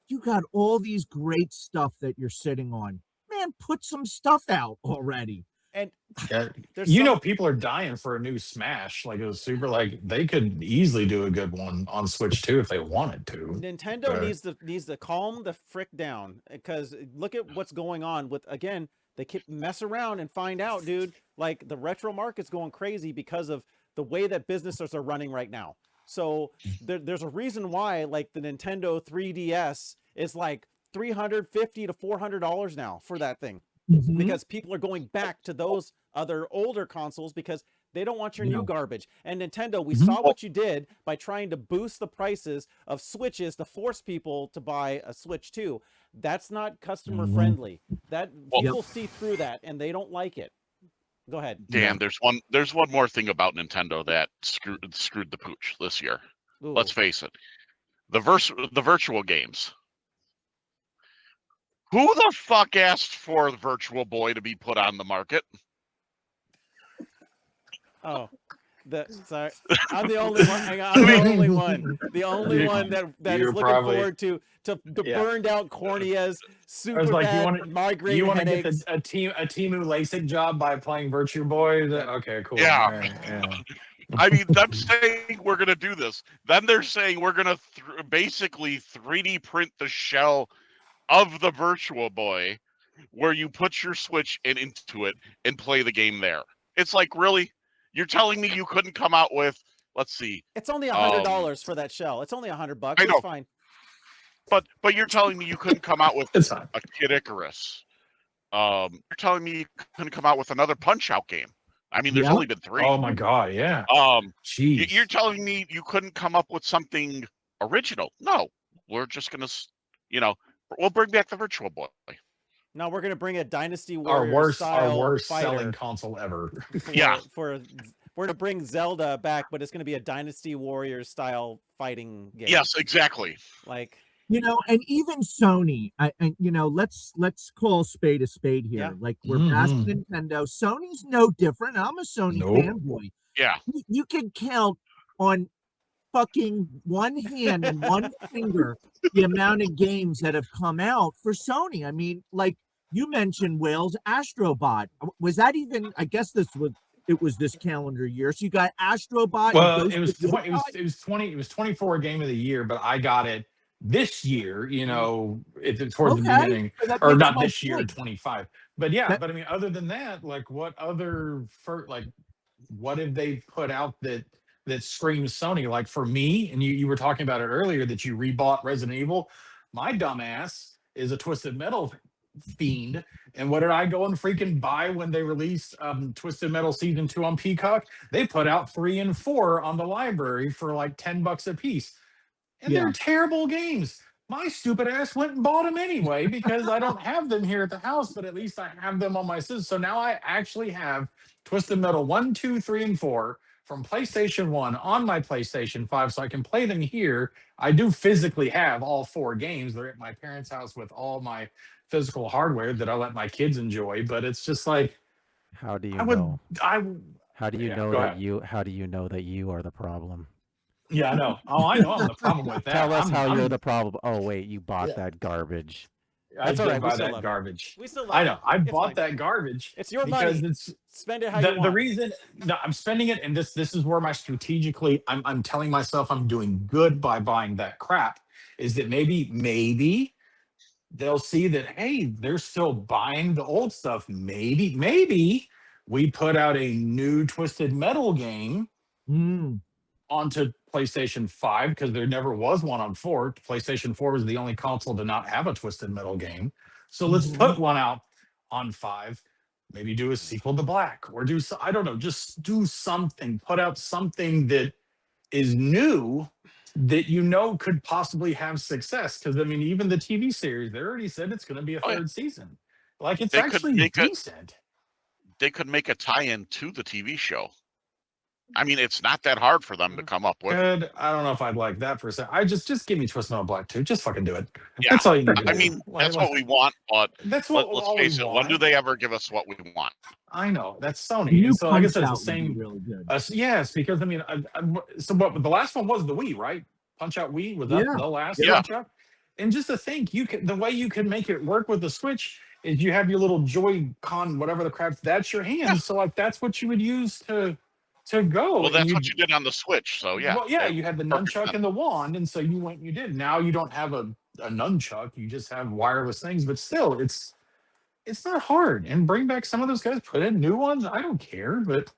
you got all these great stuff that you're sitting on. Man, put some stuff out already. And Yeah. there's You some- know, people are dying for a new Smash. Like it was super. Like they could easily do a good one on Switch too if they wanted to. Nintendo needs to calm the frick down because look at what's going on with again. They keep mess around and find out, dude. Like the retro market's going crazy because of the way that businesses are running right now. So there's a reason why like the Nintendo 3DS is like $350 to $400 now for that thing. Mhm. Because people are going back to those other older consoles because they don't want your new garbage. And Nintendo, we saw what you did by trying to boost the prices of Switches to force people to buy a Switch 2. That's not customer friendly. That people see through that and they don't like it. Go ahead. Dan, there's one more thing about Nintendo that screwed the pooch this year. Ooh. Let's face it. The virtual games. Who the fuck asked for the Virtual Boy to be put on the market? Oh, Sorry, I'm the only one. Hang on, I'm the only one. The only one that is You're looking probably- forward to Yeah. burned out corneas, I super was like, bad migraine you want to get headaches. a Timu LASIK job by playing Virtue Boy? Yeah. Okay, cool. Yeah. All right, yeah. I mean, them saying we're going to do this. Then they're saying we're going to basically 3D print the shell of the Virtual Boy where you put your Switch into it and play the game there. It's like, really? You're telling me you couldn't come out with, let's see. It's only $100 for that shell. It's only $100. I know. It's fine. But you're telling me you couldn't come out with It's fine. a Kid Icarus. You're telling me you couldn't come out with another Punch-Out game. I mean, there's Yeah. only been 3. Oh my god, yeah. Jeez. You're telling me you couldn't come up with something original? No, we're just gonna, we'll bring back the Virtual Boy. No, we're gonna bring a Dynasty our Warriors worst fighter selling console ever. Yeah. we're gonna bring Zelda back, but it's gonna be a Dynasty Warriors style fighting game. Yes, exactly. Like, And even Sony, and let's call a spade here. Yeah. Like we're past Nintendo. Sony's no different. I'm a Sony Nope. fanboy. Yeah. You can count on fucking one hand and one finger the amount of games that have come out for Sony. I mean, like you mentioned, Wales, Astrobot. Was that even? I guess it was this calendar year. So you got Astrobot. Well, and it was Ghost of Yotei? it was 24 game of the year, but I got it this year, towards the beginning, So that or makes not my this year, point. 25. But yeah, That- but I mean, other than that, like what have they put out that screams Sony? Like for me, and you were talking about it earlier that you rebought Resident Evil. My dumbass is a Twisted Metal fiend. And what did I go and freaking buy when they released Twisted Metal Season 2 on Peacock? They put out 3 and 4 on the library for like $10 a piece. And Yeah. they're terrible games. My stupid ass went and bought them anyway because I don't have them here at the house, but at least I have them on my system. So now I actually have Twisted Metal 1, 2, 3, and 4 from PlayStation 1 on my PlayStation 5, so I can play them here. I do physically have all 4 games. They're at my parents' house with all my physical hardware that I let my kids enjoy, but it's just like, how do you I would, know? I, How do you Yeah, know go that ahead. how do you know that you are the problem? yeah, I know. Oh, I know I'm the problem with that. Tell us how I'm- you're the problem. Oh wait, you bought Yeah. that garbage. I That's all did right, we buy still that love you. garbage. We still love I know. you. I It's bought fine. that garbage It's your because money. it's Spend it how you the want. reason. No, I'm spending it, and this is where my strategically. I'm telling myself I'm doing good by buying that crap. Is that maybe they'll see that, hey, they're still buying the old stuff. Maybe we put out a new Twisted Metal game Mm. onto PlayStation 5 because there never was one on 4. PlayStation 4 was the only console to not have a Twisted Metal game. So let's put one out on 5. Maybe do a sequel to Black or I don't know, just do something, put out something that is new that could possibly have success. Because I mean, even the TV series, they already said it's going to be a Oh, yeah. third season. Like it's They could actually make a- decent. They could make a tie-in to the TV show. I mean, it's not that hard for them to come up with. Good. I don't know if I'd like that for a second. I just give me Twisted Metal Black 2. Just fucking do it. Yeah. That's all you need to I do. mean, that's what we want, but That's what let's all we face it, when want. do they ever give us what we want? I know that's The Sony. new And so I guess that's the Punch-Out would be same. really good. Yes, because I mean, so what? The last one was the Wii, right? Punch Out Wii was that Yeah. the last Yeah. Punch Out? And just to think, the way you can make it work with the Switch is you have your little Joy-Con, whatever the crap. That's your hand. Yeah. So like that's what you would use to go. Well, and that's what you did on the Switch, so yeah. Well, yeah, that- you had the perfect nunchuck sense. and the wand, and so you went and you did. Now you don't have a nunchuck; you just have wireless things. But still, it's not hard. And bring back some of those guys, put in new ones. I don't care. But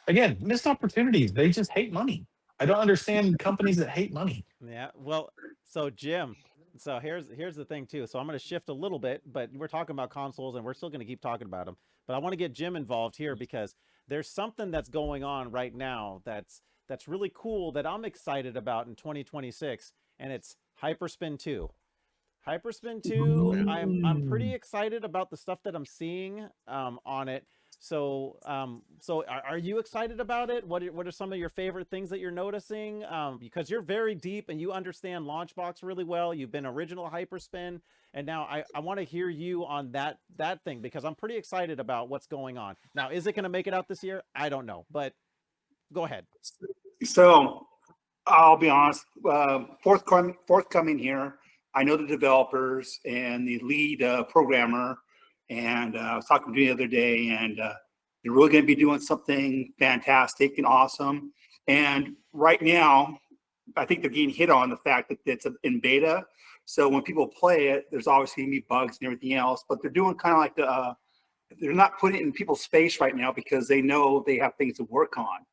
again, missed opportunities. They just hate money. I don't understand companies that hate money. Yeah. Well, so Jim, so here's the thing too. So I'm going to shift a little bit, but we're talking about consoles and we're still going to keep talking about them. But I want to get Jim involved here because there's something that's going on right now that's really cool that I'm excited about in 2026, and it's Hyperspin 2. Hyperspin 2, I'm pretty excited about the stuff that I'm seeing on it. So are you excited about it? What are some of your favorite things that you're noticing? Because you're very deep and you understand Launchbox really well. You've been original Hyperspin, and now I want to hear you on that thing because I'm pretty excited about what's going on. Now, is it going to make it out this year? I don't know, but Go ahead. So I'll be honest, forthcoming here. I know the developers and the lead programmer, and I was talking to you the other day, and they're really going to be doing something fantastic and awesome. And right now, I think they're getting hit on the fact that it's in beta. So when people play it, there's obviously going to be bugs and everything else, but they're doing kind of like they're not putting it in people's face right now because they know they have things to work on.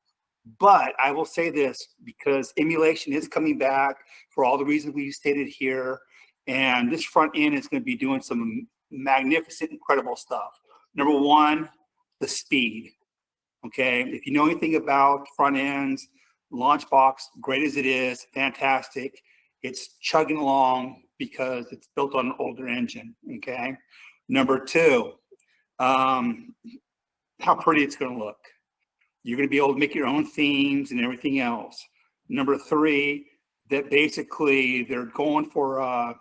But I will say this, because emulation is coming back for all the reasons we stated here. And this front end is going to be doing some magnificent, incredible stuff. Number one, the speed. Okay. If you know anything about front ends, Launchbox, great as it is, fantastic. It's chugging along because it's built on an older engine. Okay. Number two, how pretty it's going to look. You're going to be able to make your own themes and everything else. Number three, that basically they're going for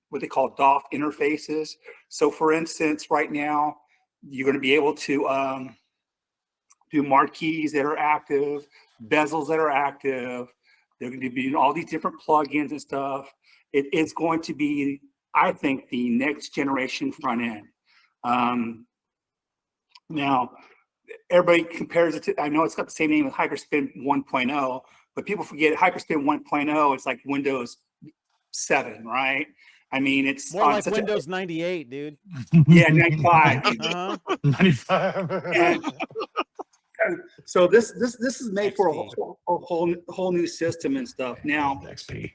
what they call DOF interfaces. So for instance, right now, you're going to be able to do marquees that are active, bezels that are active. They're going to be doing all these different plugins and stuff. It's going to be, I think, the next generation front end. Now, everybody compares it to, I know it's got the same name as Hyperspin 1.0, but people forget Hyperspin 1.0 is like Windows 7, right? I mean, it's more like Windows 98, dude. Yeah, 95. 95. And so this is made for a whole new system and stuff. Now, XP.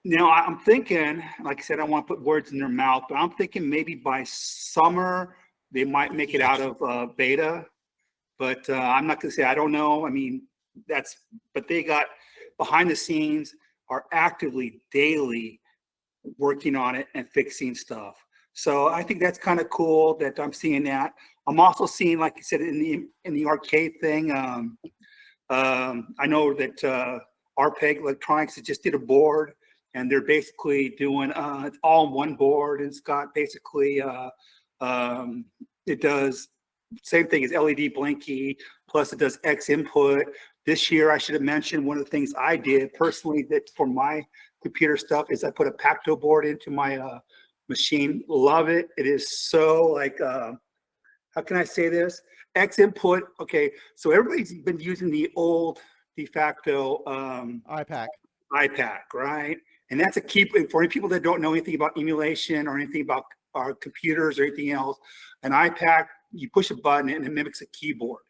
Now I'm thinking, like I said, I don't want to put words in their mouth, but I'm thinking maybe by summer they might make it out of beta. But I'm not gonna say I don't know. I mean, but they got behind the scenes are actively daily working on it and fixing stuff. So I think that's kind of cool that I'm seeing that. I'm also seeing, like you said, in the arcade thing. I know that RPEG Electronics just did a board, and they're basically doing it's all on one board. It's got basically it does same thing as LED blinky, plus it does X input. This year, I should have mentioned one of the things I did personally that for my computer stuff is I put a Pacto board into my machine. Love it. It is so like, how can I say this? X input. Okay, so everybody's been using the old de facto iPac, right? And that's a key for any people that don't know anything about emulation or anything about our computers or anything else. An iPac, you push a button and it mimics a keyboard.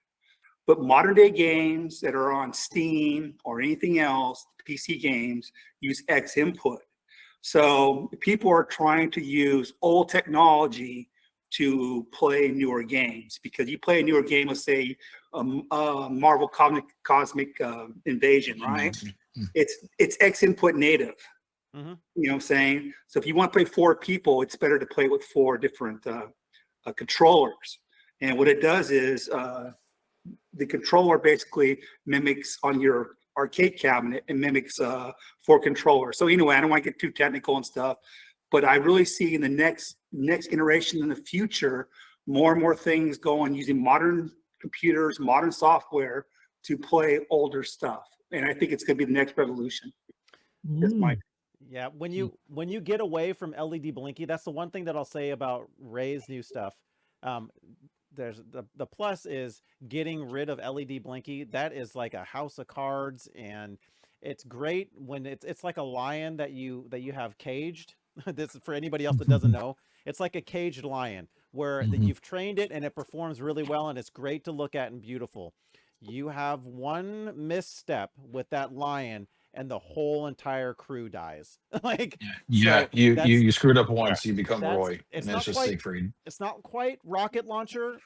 But modern day games that are on Steam or anything else, PC games, use X input. So people are trying to use old technology to play newer games, because you play a newer game, let's say Marvel Cosmic Invasion, right? It's X input native. Mm-hmm. You know what I'm saying? So if you want to play 4 people, it's better to play with 4 different controllers. And what it does is the controller basically mimics on your arcade cabinet and mimics 4 controllers. So anyway, I don't want to get too technical and stuff, but I really see in the next iteration in the future, more and more things going using modern computers, modern software to play older stuff. And I think it's going to be the next revolution. That's my Yeah, when you get away from LED blinky, that's the one thing that I'll say about Ray's new stuff. There's the plus is getting rid of LED blinky. That is like a house of cards, and it's great when it's like a lion that you have caged. This is for anybody else that doesn't know. It's like a caged lion where you've trained it and it performs really well, and it's great to look at and beautiful. You have one misstep with that lion and the whole entire crew dies. Like, yeah, so you screwed up once, you become Roy, it's and not it's just quite, Siegfried. it's not quite rocket launcher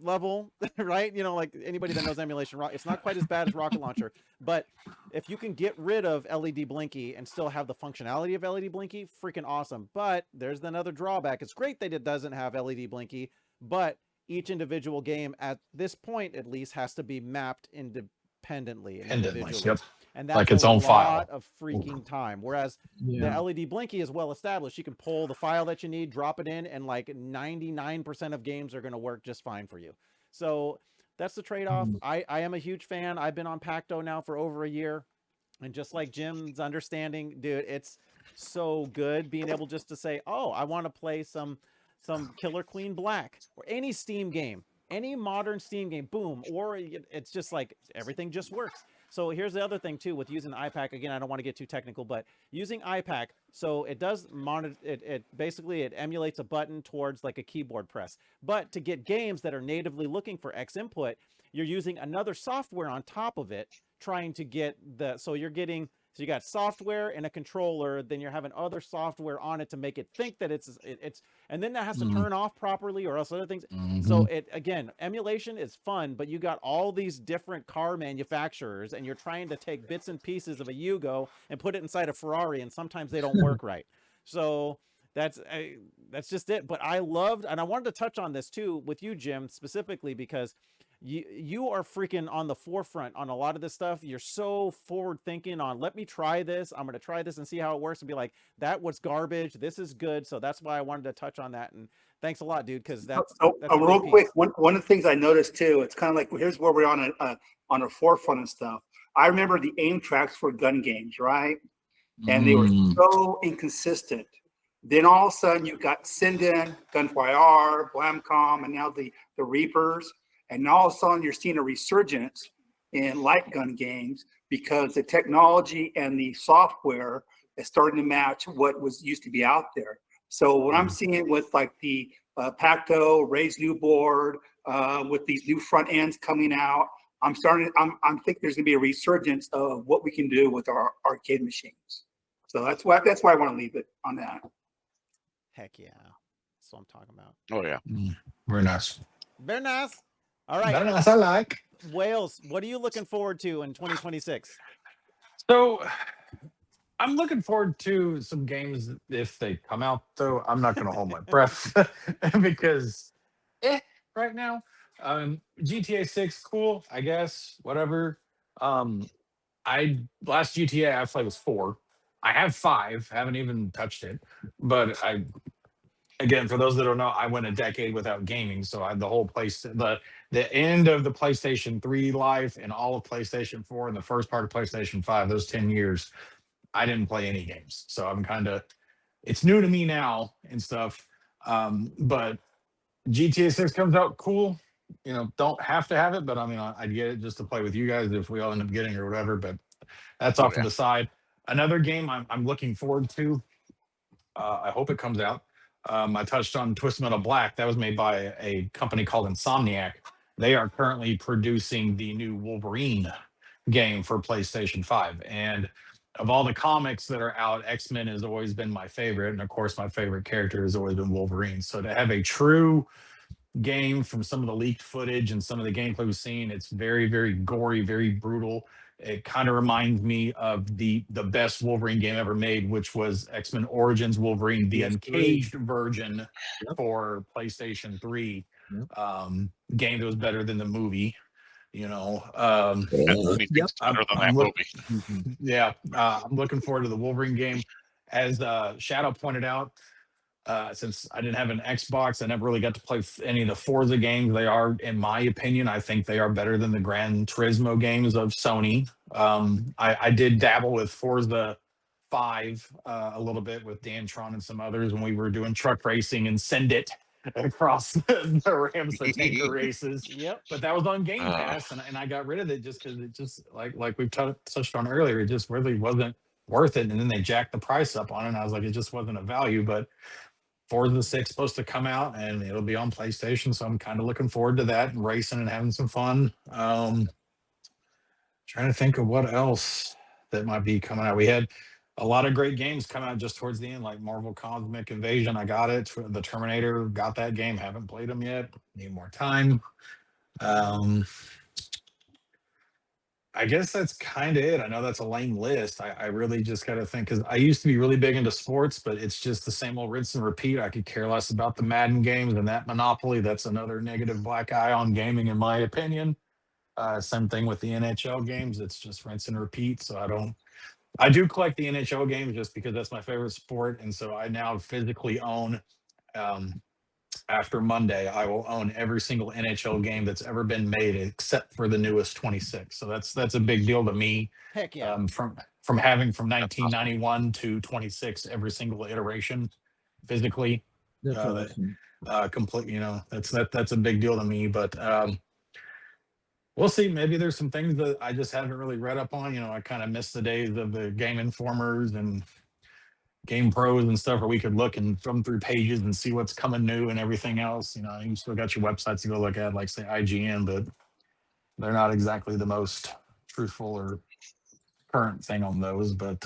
level, right? You know, like anybody that knows emulation, it's not quite as bad as rocket launcher, but if you can get rid of LED blinky and still have the functionality of LED blinky, freaking awesome. But there's another drawback. It's great that it doesn't have LED blinky, but each individual game at this point at least has to be mapped independently and individually. Yep. And that's Like its a own lot file. of freaking time. Whereas Yeah. the LED blinky is well established. You can pull the file that you need, drop it in, and like 99% of games are going to work just fine for you. So that's the trade-off. I am a huge fan. I've been on Pacto now for over a year. And just like Jim's understanding, dude, it's so good being able just to say, oh, I want to play some Killer Queen Black or any Steam game, any modern Steam game, boom. Or it's just like everything just works. So here's the other thing too with using iPack. Again, I don't want to get too technical, but using iPack, so it does monitor it basically it emulates a button towards like a keyboard press. But to get games that are natively looking for X input, you're using another software on top of it trying to get so you're getting, so you got software and a controller, then you're having other software on it to make it think that it's and then that has to turn off properly or else other things. So it, again, emulation is fun, but you got all these different car manufacturers and you're trying to take bits and pieces of a Yugo and put it inside a Ferrari, and sometimes they don't work right. So that's just it. But I loved, and I wanted to touch on this too with you, Jim, specifically because you are freaking on the forefront on a lot of this stuff. You're so forward thinking on, let me try this. I'm going to try this and see how it works and be like, that was garbage. This is good. So that's why I wanted to touch on that. And thanks a lot, dude. Cause that's real quick. One of the things I noticed too, it's kind of like, here's where we're on a forefront and stuff. I remember the aim tracks for gun games, right? And they were so inconsistent. Then all of a sudden you got Sinden, Gunfire, Blamcom, and now the Reapers. And all of a sudden, you're seeing a resurgence in light gun games because the technology and the software is starting to match what used to be out there. So what I'm seeing with like the Pacto, Ray's new board, with these new front ends coming out, I'm think there's going to be a resurgence of what we can do with our arcade machines. So that's why I want to leave it on that. Heck yeah, that's what I'm talking about. Oh yeah, very nice. Very nice. All right. Very nice. I like. Wales, what are you looking forward to in 2026? So I'm looking forward to some games if they come out, though. I'm not going to hold my breath because right now, GTA 6, cool, I guess, whatever. Last GTA I played was 4. I have 5, haven't even touched it, but again, for those that don't know, I went a decade without gaming, so I had the whole place, the end of the PlayStation 3 life and all of PlayStation 4 and the first part of PlayStation 5, those 10 years, I didn't play any games. So I'm it's new to me now and stuff. But GTA 6 comes out, cool. You know, don't have to have it, but I mean, I'd get it just to play with you guys if we all end up getting it or whatever. But that's off to the side. Another game I'm looking forward to. I hope it comes out. I touched on Twisted Metal Black. That was made by a company called Insomniac. They are currently producing the new Wolverine game for PlayStation 5. And of all the comics that are out, X-Men has always been my favorite. And of course, my favorite character has always been Wolverine. So to have a true game from some of the leaked footage and some of the gameplay we've seen, it's very, very gory, very brutal. It kind of reminds me of the best Wolverine game ever made, which was X-Men Origins Wolverine, the uncaged version for PlayStation 3. Game that was better than the movie, you know. I'm looking forward to the Wolverine game. As Shadow pointed out, since I didn't have an Xbox, I never really got to play any of the Forza games. They are, in my opinion, I think they are better than the Gran Turismo games of Sony. I did dabble with Forza 5 a little bit with Dan Tron and some others when we were doing truck racing and Send It across the Rams the Tanker races. Yep. But that was on Game Pass, and I got rid of it just because it just, like we've touched on earlier, it just really wasn't worth it. And then they jacked the price up on it, and I was like, it just wasn't a value. But Forza 6 supposed to come out and it'll be on PlayStation, so I'm kind of looking forward to that and racing and having some fun. Trying to think of what else that might be coming out. We had a lot of great games come out just towards the end, like Marvel Cosmic Invasion. I got it. The Terminator, got that game. Haven't played them yet. Need more time. I guess that's kind of it. I know that's a lame list. I really just got to think, because I used to be really big into sports, but it's just the same old rinse and repeat. I could care less about the Madden games and that Monopoly. That's another negative black eye on gaming, in my opinion. Same thing with the NHL games. It's just rinse and repeat. So I do collect the NHL games just because that's my favorite sport. And so I now physically own after Monday, I will own every single NHL game that's ever been made except for the newest 26. So that's a big deal to me. Heck yeah. From having from 1991 to 26 every single iteration physically. That's that- awesome. Completely, that's a big deal to me. But we'll see. Maybe there's some things that I just haven't really read up on. I kind of miss the days of the Game Informers and Game Pros and stuff, where we could look and thumb through pages and see what's coming new and everything else. You still got your websites to go look at, like say IGN, but they're not exactly the most truthful or current thing on those. But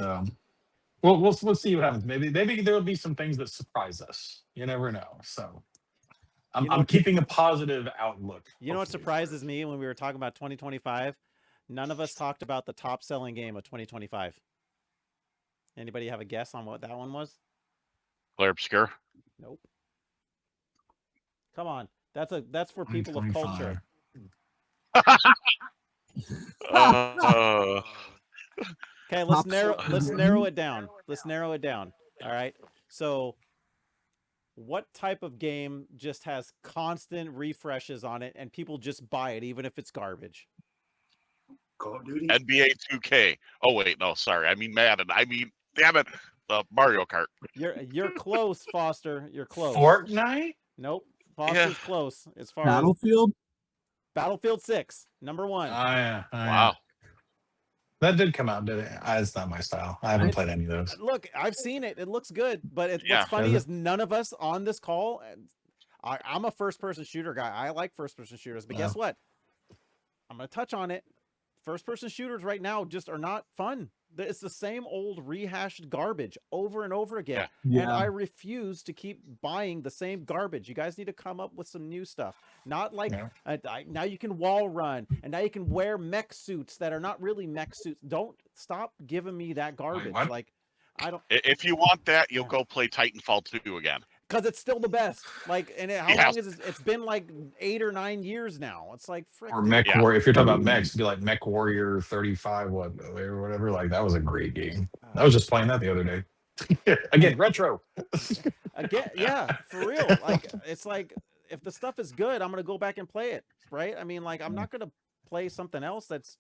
we'll see what happens. Maybe there'll be some things that surprise us. You never know. So I'm keeping a positive outlook. You know what surprises me when we were talking about 2025? None of us talked about the top selling game of 2025. Anybody have a guess on what that one was? Claire Obscure. Nope. Come on. That's for people of culture. 2025. Okay, let's narrow it down. Let's narrow it down. All right. So what type of game just has constant refreshes on it and people just buy it even if it's garbage? Call of Duty. NBA 2K. Oh wait, no, sorry. I mean Madden. Damn it. Mario Kart. You're close, Foster. You're close. Fortnite? Nope. Foster's close as far Battlefield. as Battlefield 6, number 1. Oh, yeah. Wow. That did come out, did it? It's not my style. I haven't played any of those. Look, I've seen it. It looks good, but Yeah. what's funny is none of us on this call. I'm a first-person shooter guy. I like first-person shooters, but guess what? I'm going to touch on it. First-person shooters right now just are not fun. It's the same old rehashed garbage over and over again. Yeah. And I refuse to keep buying the same garbage. You guys need to come up with some new stuff. Not like now you can wall run and now you can wear mech suits that are not really mech suits. Don't stop giving me that garbage. what? Like, I don't, If you want that, you'll go play Titanfall 2 again. because it's still the best. Like, and how Yes. long is it? It's been like 8 or 9 years now. It's like frick. Or Mech Yeah. Warrior. If you're talking about mechs, it'd be like Mech Warrior 35, or whatever. Like, that was a great game. I was just playing that the other day. Again, retro. Again, yeah, for real. Like, it's like if the stuff is good, I'm gonna go back and play it, right? I mean, like, I'm not gonna play something else that's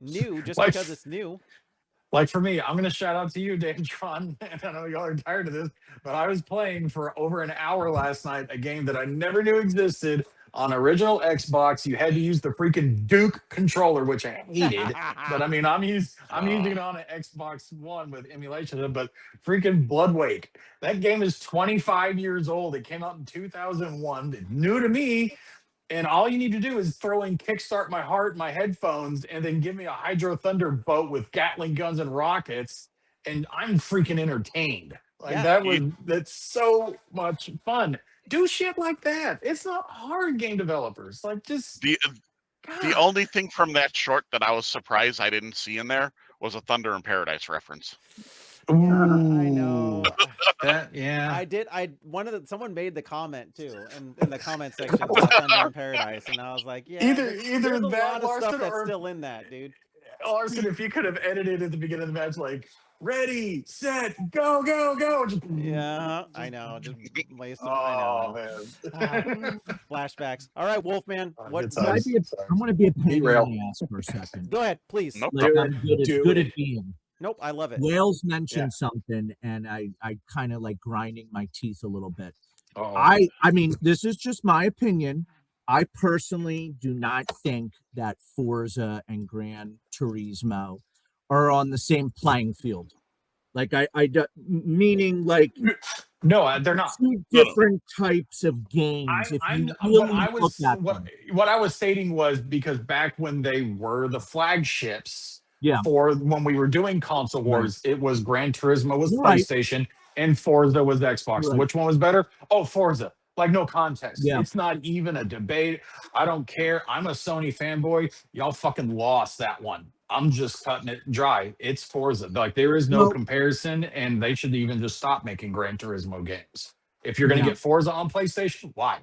new just Like- because it's new. Like for me, I'm going to shout out to you, Dantron. And I know y'all are tired of this, but I was playing for over an hour last night a game that I never knew existed on original Xbox. You had to use the freaking Duke controller, which I hated. But I mean, I'm using it on an Xbox One with emulation. But freaking Bloodwake, that game is 25 years old. It came out in 2001. It's new to me. And all you need to do is throw in Kickstart My Heart, my headphones, and then give me a Hydro Thunder boat with Gatling guns and rockets, and I'm freaking entertained. Like Yeah. that's so much fun. Do shit like that. It's not hard, game developers. Like just The only thing from that short that I was surprised I didn't see in there was a Thunder in Paradise reference. I know. Yeah. Someone made the comment too, in the comment section about Thunder in Paradise, and I was like, yeah, Either there's a that, lot of stuff Larson, that's or still in that, dude. Larson, if you could have edited at the beginning of the match, like ready, set, go, go, go. Just, Yeah, I know. Just waste some. oh I know. man. Flashbacks. All right, Wolfman. What? Good Can I times. be I'm going to be a pain in Derail. the ass for a second. Go ahead, please. Nope. Like, I'm Do good it. at being. Nope, I love it. Wales mentioned something, and I kind of like grinding my teeth a little bit. Uh-oh. I mean, this is just my opinion. I personally do not think that Forza and Gran Turismo are on the same playing field. Like meaning like No, they're not. two different types of games. If you really look at them. What I was stating was because back when they were the flagships, Yeah. for when we were doing console wars, it was Gran Turismo was Right. PlayStation and Forza was Xbox. Right. Which one was better? Oh, Forza. Like no contest. Yeah. It's not even a debate. I don't care. I'm a Sony fanboy. Y'all fucking lost that one. I'm just cutting it dry. It's Forza. Like there is no Well- comparison, and they should even just stop making Gran Turismo games. If you're gonna Yeah. get Forza on PlayStation, why?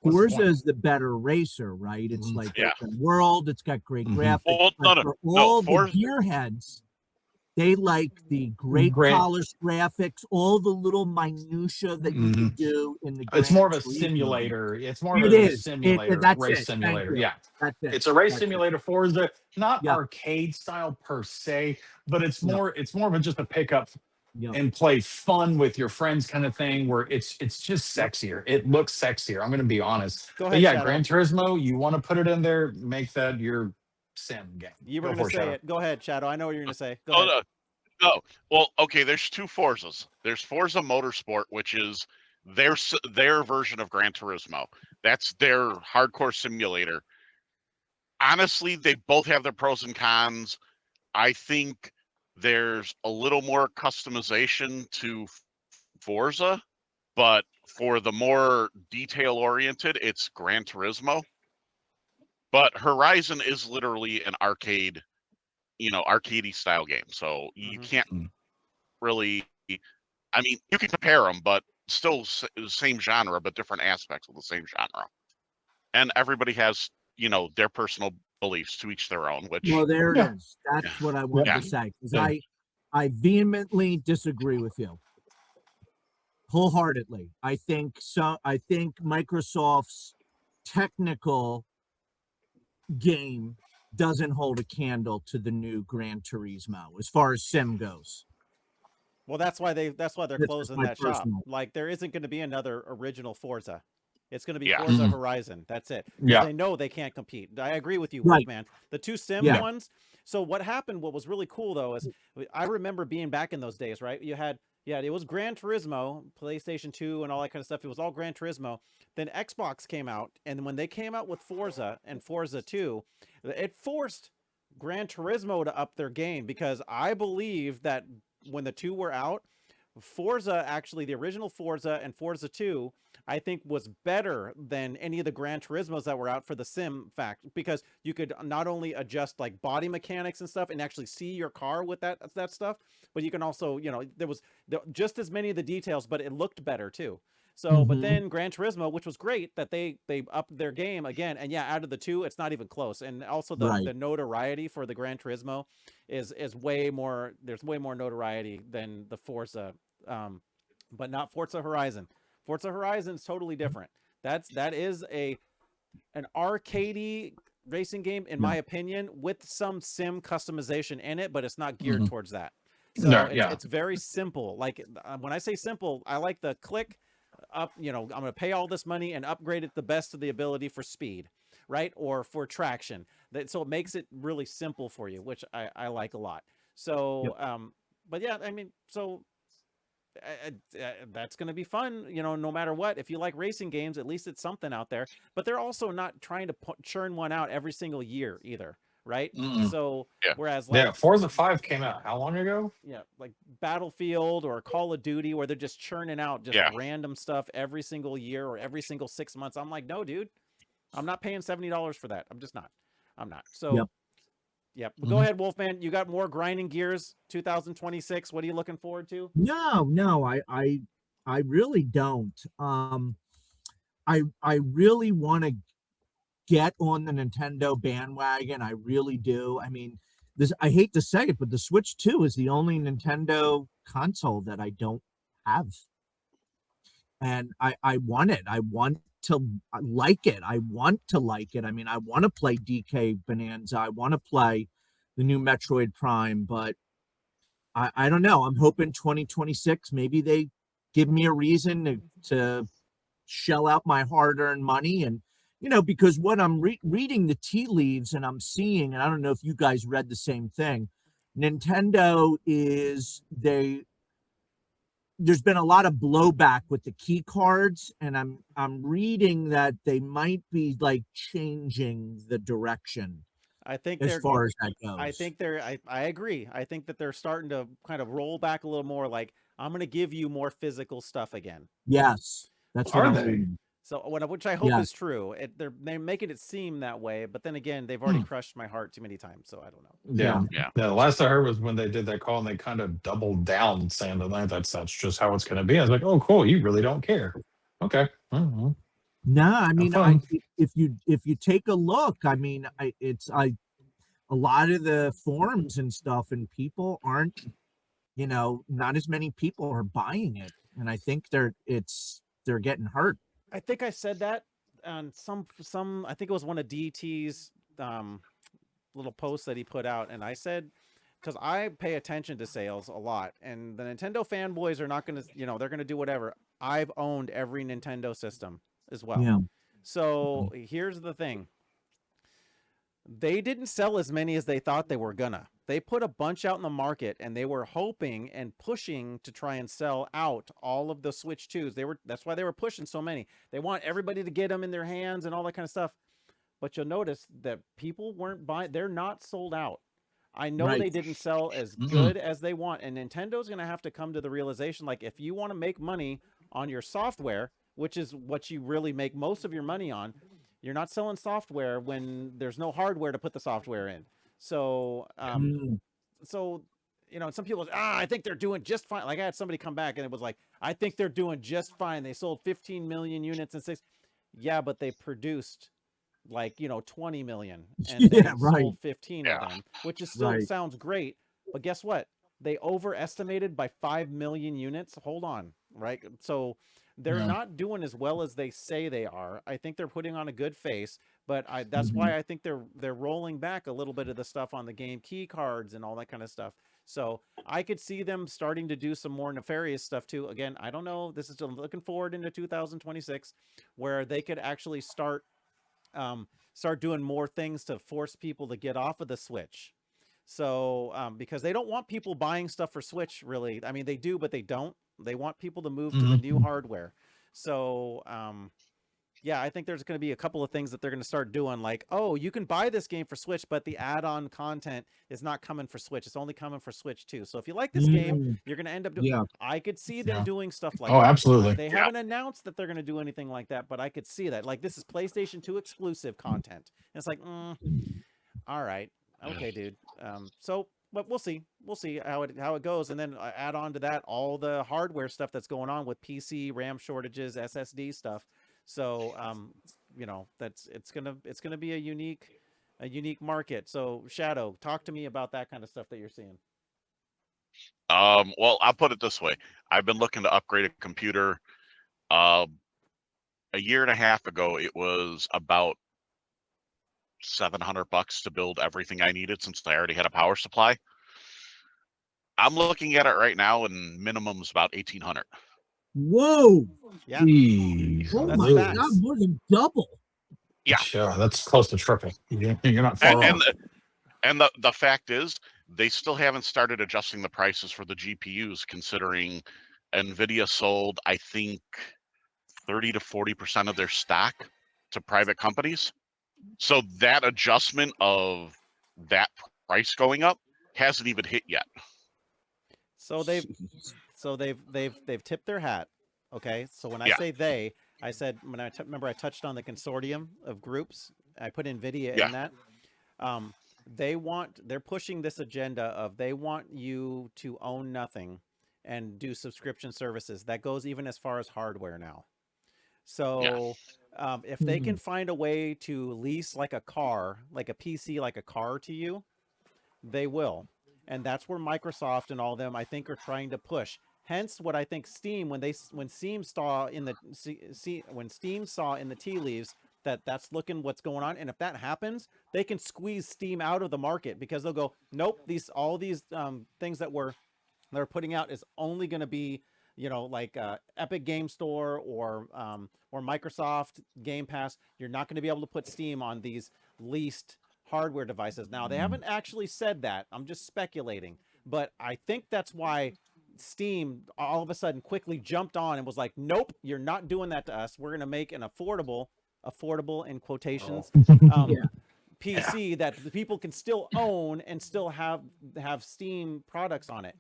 What's the Forza point? is the better racer, right? It's like Yeah. open world. It's got great Mhm. graphics. Well, but no, for no, all the Forza- gearheads, They like the great Gran- polished graphics, all the little minutia that you can do in the It's more of Gran a Turismo. simulator. It's more It of a is. simulator, That's race it. Thank simulator. you. Yeah. That's it. It's a race That's it. simulator Forza, not Yeah. arcade style per se, but it's Yeah. more of a, just a pickup Yeah. and play fun with your friends kind of thing where it's just sexier. It looks sexier. I'm going to be honest. Go But ahead, yeah, Shadow. Gran Turismo, you want to put it in there, make that your sim game. You were Go going for to say Shadow. it. Go ahead, Shadow. I know what you're going to say. Go Oh, ahead. no. Well, okay. There's two Forzas. There's Forza Motorsport, which is their version of Gran Turismo. That's their hardcore simulator. Honestly, they both have their pros and cons. I think there's a little more customization to Forza, but for the more detail oriented, it's Gran Turismo. But Horizon is literally an arcade, arcadey style game. So you can't really, I mean, you can compare them, but still same genre, but different aspects of the same genre. And everybody has, their personal beliefs, to each their own, which Well, there it Yeah. is. That's what I wanted Yeah. to say. 'Cause Yeah. I vehemently disagree with you. Wholeheartedly. I think Microsoft's technical game doesn't hold a candle to the new Gran Turismo as far as sim goes. Well, that's why they're That's just closing my that shop. personal- Like, there isn't going to be another original Forza. It's going to be Yeah. Forza Mhm. Horizon. That's it. 'Cause Yeah. they know they can't compete. I agree with you, Right. Wolfman. The two sim Yeah. ones. So what happened, what was really cool though, is I remember being back in those days, right? It was Gran Turismo, PlayStation 2 and all that kind of stuff. It was all Gran Turismo. Then Xbox came out, and when they came out with Forza and Forza 2, it forced Gran Turismo to up their game, because I believe that when the two were out, Forza, actually the original Forza and Forza 2, I think was better than any of the Gran Turismos that were out for the sim fact, because you could not only adjust like body mechanics and stuff and actually see your car with that stuff, but you can also, there was just as many of the details, but it looked better too. So, but Mhm. then Gran Turismo, which was great that they upped their game again, and yeah, out of the two, it's not even close. And also Right. the notoriety for the Gran Turismo is way more. There's way more notoriety than the Forza, but not Forza Horizon. Forza Horizon is totally different. That is an arcadey racing game, in Yeah. my opinion, with some sim customization in it, but it's not geared Mhm. towards that. So No, it's, yeah. it's very simple. Like, when I say simple, I like the click up, I'm going to pay all this money and upgrade it the best of the ability for speed, right? Or for traction. So it makes it really simple for you, which I like a lot. So, but yeah, I mean, so that's going to be fun, no matter what. If you like racing games, at least it's something out there. But they're also not trying to churn one out every single year either, right? Mm-mm. So Yeah. whereas like Yeah, Forza 5 came out how long ago? like Battlefield or Call of Duty, where they're just churning out just Yeah. random stuff every single year or every single 6 months, I'm like, no, dude, I'm not paying $70 for that. I'm not. So Yep. but go ahead, Wolfman. You got more grinding gears 2026. What are you looking forward to? No, I really don't. I really want to get on the Nintendo bandwagon. I really do. I mean, I hate to say it, but the Switch 2 is the only Nintendo console that I don't have. And I want it. I want to like it. I want to like it. I mean, I want to play DK Bonanza. I want to play the new Metroid Prime, but I don't know. I'm hoping 2026, maybe they give me a reason to shell out my hard-earned money. And, because what I'm reading the tea leaves and I'm seeing, and I don't know if you guys read the same thing, Nintendo there's been a lot of blowback with the key cards, and I'm reading that they might be like changing the direction I think as far as that goes. I think I agree. I think that they're starting to kind of roll back a little more, like, I'm going to give you more physical stuff again. Yes, that's what Are I'm they? reading. So which I hope Yeah. is true. They're making it seem that way, but then again, they've already crushed my heart too many times, so I don't know. Yeah. Yeah. The last I heard was when they did that call and they kind of doubled down saying that that's just how it's going to be. I was like, oh, cool. You really don't care. Okay. Mhm. No, I mean, fun. if you take a look, I mean, a lot of the forums and stuff, and people aren't, not as many people are buying it, and I think they're getting hurt. I think I said that on some. I think it was one of DT's little posts that he put out, and I said, because I pay attention to sales a lot, and the Nintendo fanboys are not going to, they're going to do whatever. I've owned every Nintendo system as well. Yeah. So here's the thing. They didn't sell as many as they thought they were gonna. They put a bunch out in the market, and they were hoping and pushing to try and sell out all of the Switch 2s. That's why they were pushing so many. They want everybody to get them in their hands and all that kind of stuff. But you'll notice that people weren't buying. They're not sold out. I know Right. they didn't sell as good as they want, and Nintendo's going to have to come to the realization, like, if you want to make money on your software, which is what you really make most of your money on, you're not selling software when there's no hardware to put the software in. So, some people say, I think they're doing just fine. Like, I had somebody come back and it was like, I think they're doing just fine. They sold 15 million units in 6. Yeah, but they produced 20 million and they sold 15 of them, which is still sounds great. But guess what? They overestimated by 5 million units. Hold on, right? So they're not doing as well as they say they are. I think they're putting on a good face, but that's why I think they're rolling back a little bit of the stuff on the game key cards and all that kind of stuff. So I could see them starting to do some more nefarious stuff too. Again, I don't know. This is looking forward into 2026, where they could actually start doing more things to force people to get off of the Switch. So because they don't want people buying stuff for Switch, really. I mean, they do, but they don't. They want people to move to the new hardware. So yeah, I think there's going to be a couple of things that they're going to start doing, like, oh, you can buy this game for Switch, but the add-on content is not coming for Switch. It's only coming for Switch 2. So if you like this game, you're going to end up doing. I could see them doing stuff like that. Absolutely. They haven't announced that they're going to do anything like that, but I could see that. Like, this is PlayStation 2 exclusive content. And it's like, all right, okay, dude. But we'll see. We'll see how it goes, and then add on to that all the hardware stuff that's going on with PC, RAM shortages, SSD stuff. So, it's gonna be a unique market. So, Shadow, talk to me about that kind of stuff that you're seeing. Well, I'll put it this way. I've been looking to upgrade a computer. A year and a half ago, it was about $700 to build everything I needed, since I already had a power supply. I'm looking at it right now, and minimum's about $1,800. Whoa! Yeah. Oh my God, more than double. Yeah. Sure, that's close to triple. You're not far off. And the fact is, they still haven't started adjusting the prices for the GPUs, considering NVIDIA sold, I think, 30 to 40% of their stock to private companies. So that adjustment of that price going up hasn't even hit yet. So they've tipped their hat. Okay. So when I say I said, when remember I touched on the consortium of groups, I put NVIDIA in that. They're pushing this agenda of, they want you to own nothing and do subscription services. That goes even as far as hardware now. So if they can find a way to lease like a car, like a PC, like a car to you, they will. And that's where Microsoft and all of them, I think, are trying to push. Hence, what I think Steam, when Steam saw in the tea leaves that that's looking what's going on, and if that happens, they can squeeze Steam out of the market, because they'll go, nope, all these things that they're putting out is only going to be, like Epic Game Store or Microsoft Game Pass. You're not going to be able to put Steam on these leased hardware devices. Now, they haven't actually said that. I'm just speculating, but I think that's why Steam all of a sudden quickly jumped on and was like, nope, you're not doing that to us. We're going to make an affordable in quotations, PC that the people can still own and still have Steam products on it.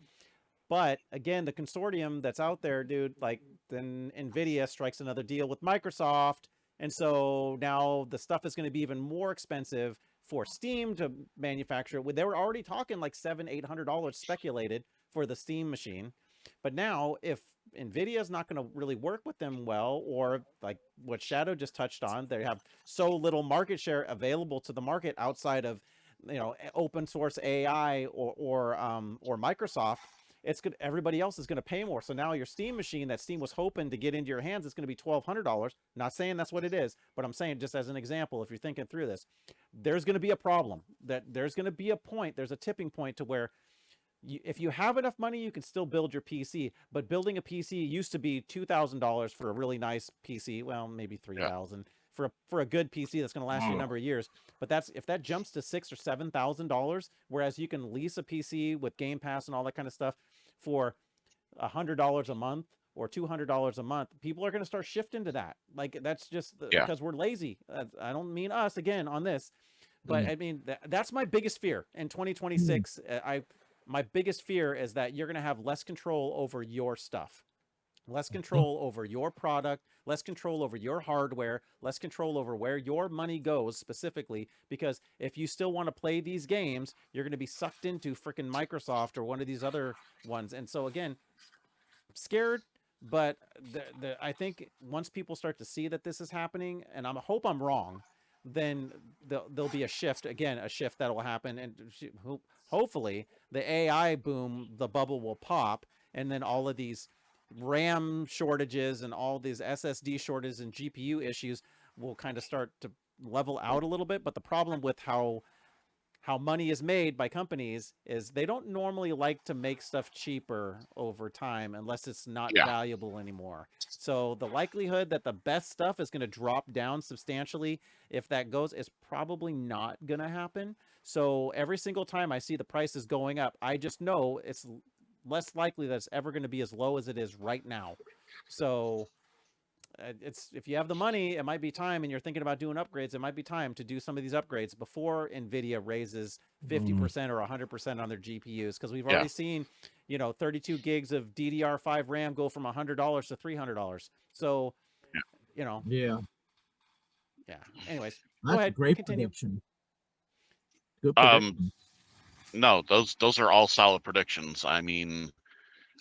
But again, the consortium that's out there, dude, like, then NVIDIA strikes another deal with Microsoft. And so now the stuff is going to be even more expensive for Steam to manufacture. They were already talking like $700-800 speculated for the Steam machine. But now, if NVIDIA is not going to really work with them well, or like what Shadow just touched on, they have so little market share available to the market outside of open source AI or Microsoft, it's good. Everybody else is going to pay more. So now your Steam machine that Steam was hoping to get into your hands is going to be $1,200. Not saying that's what it is, but I'm saying just as an example, if you're thinking through this, there's going to be a problem. That there's going to be a point. There's a tipping point to where if you have enough money, you can still build your PC. But building a PC used to be $2,000 for a really nice PC. Well, maybe $3,000 for a good PC that's going to last you a number of years. But if that jumps to $6,000 or $7,000, whereas you can lease a PC with Game Pass and all that kind of stuff for $100 a month or $200 a month, people are going to start shifting to that. Like that's just because we're lazy. I don't mean us again on this, but I mean that's my biggest fear in 2026. My biggest fear is that you're going to have less control over your stuff, less control over your product, less control over your hardware, less control over where your money goes specifically. Because if you still want to play these games, you're going to be sucked into freaking Microsoft or one of these other ones. And so again, I'm scared, but I think once people start to see that this is happening, and I hope I'm wrong, then there'll be a shift that will happen, and hopefully the AI boom, the bubble will pop, and then all of these RAM shortages and all these SSD shortages and GPU issues will kind of start to level out a little bit. But the problem with how money is made by companies is they don't normally like to make stuff cheaper over time unless it's not valuable anymore. So the likelihood that the best stuff is going to drop down substantially, if that goes, is probably not going to happen. So every single time I see the prices going up, I just know it's less likely that it's ever going to be as low as it is right now. So if you have the money, it might be time, and you're thinking about doing upgrades, it might be time to do some of these upgrades before NVIDIA raises 50% or 100% on their GPUs. Because we've already seen, 32 gigs of DDR5 RAM go from $100 to $300. So, Yeah. Anyways, That's go ahead. Great Continue. prediction. Good prediction. No, those are all solid predictions. I mean,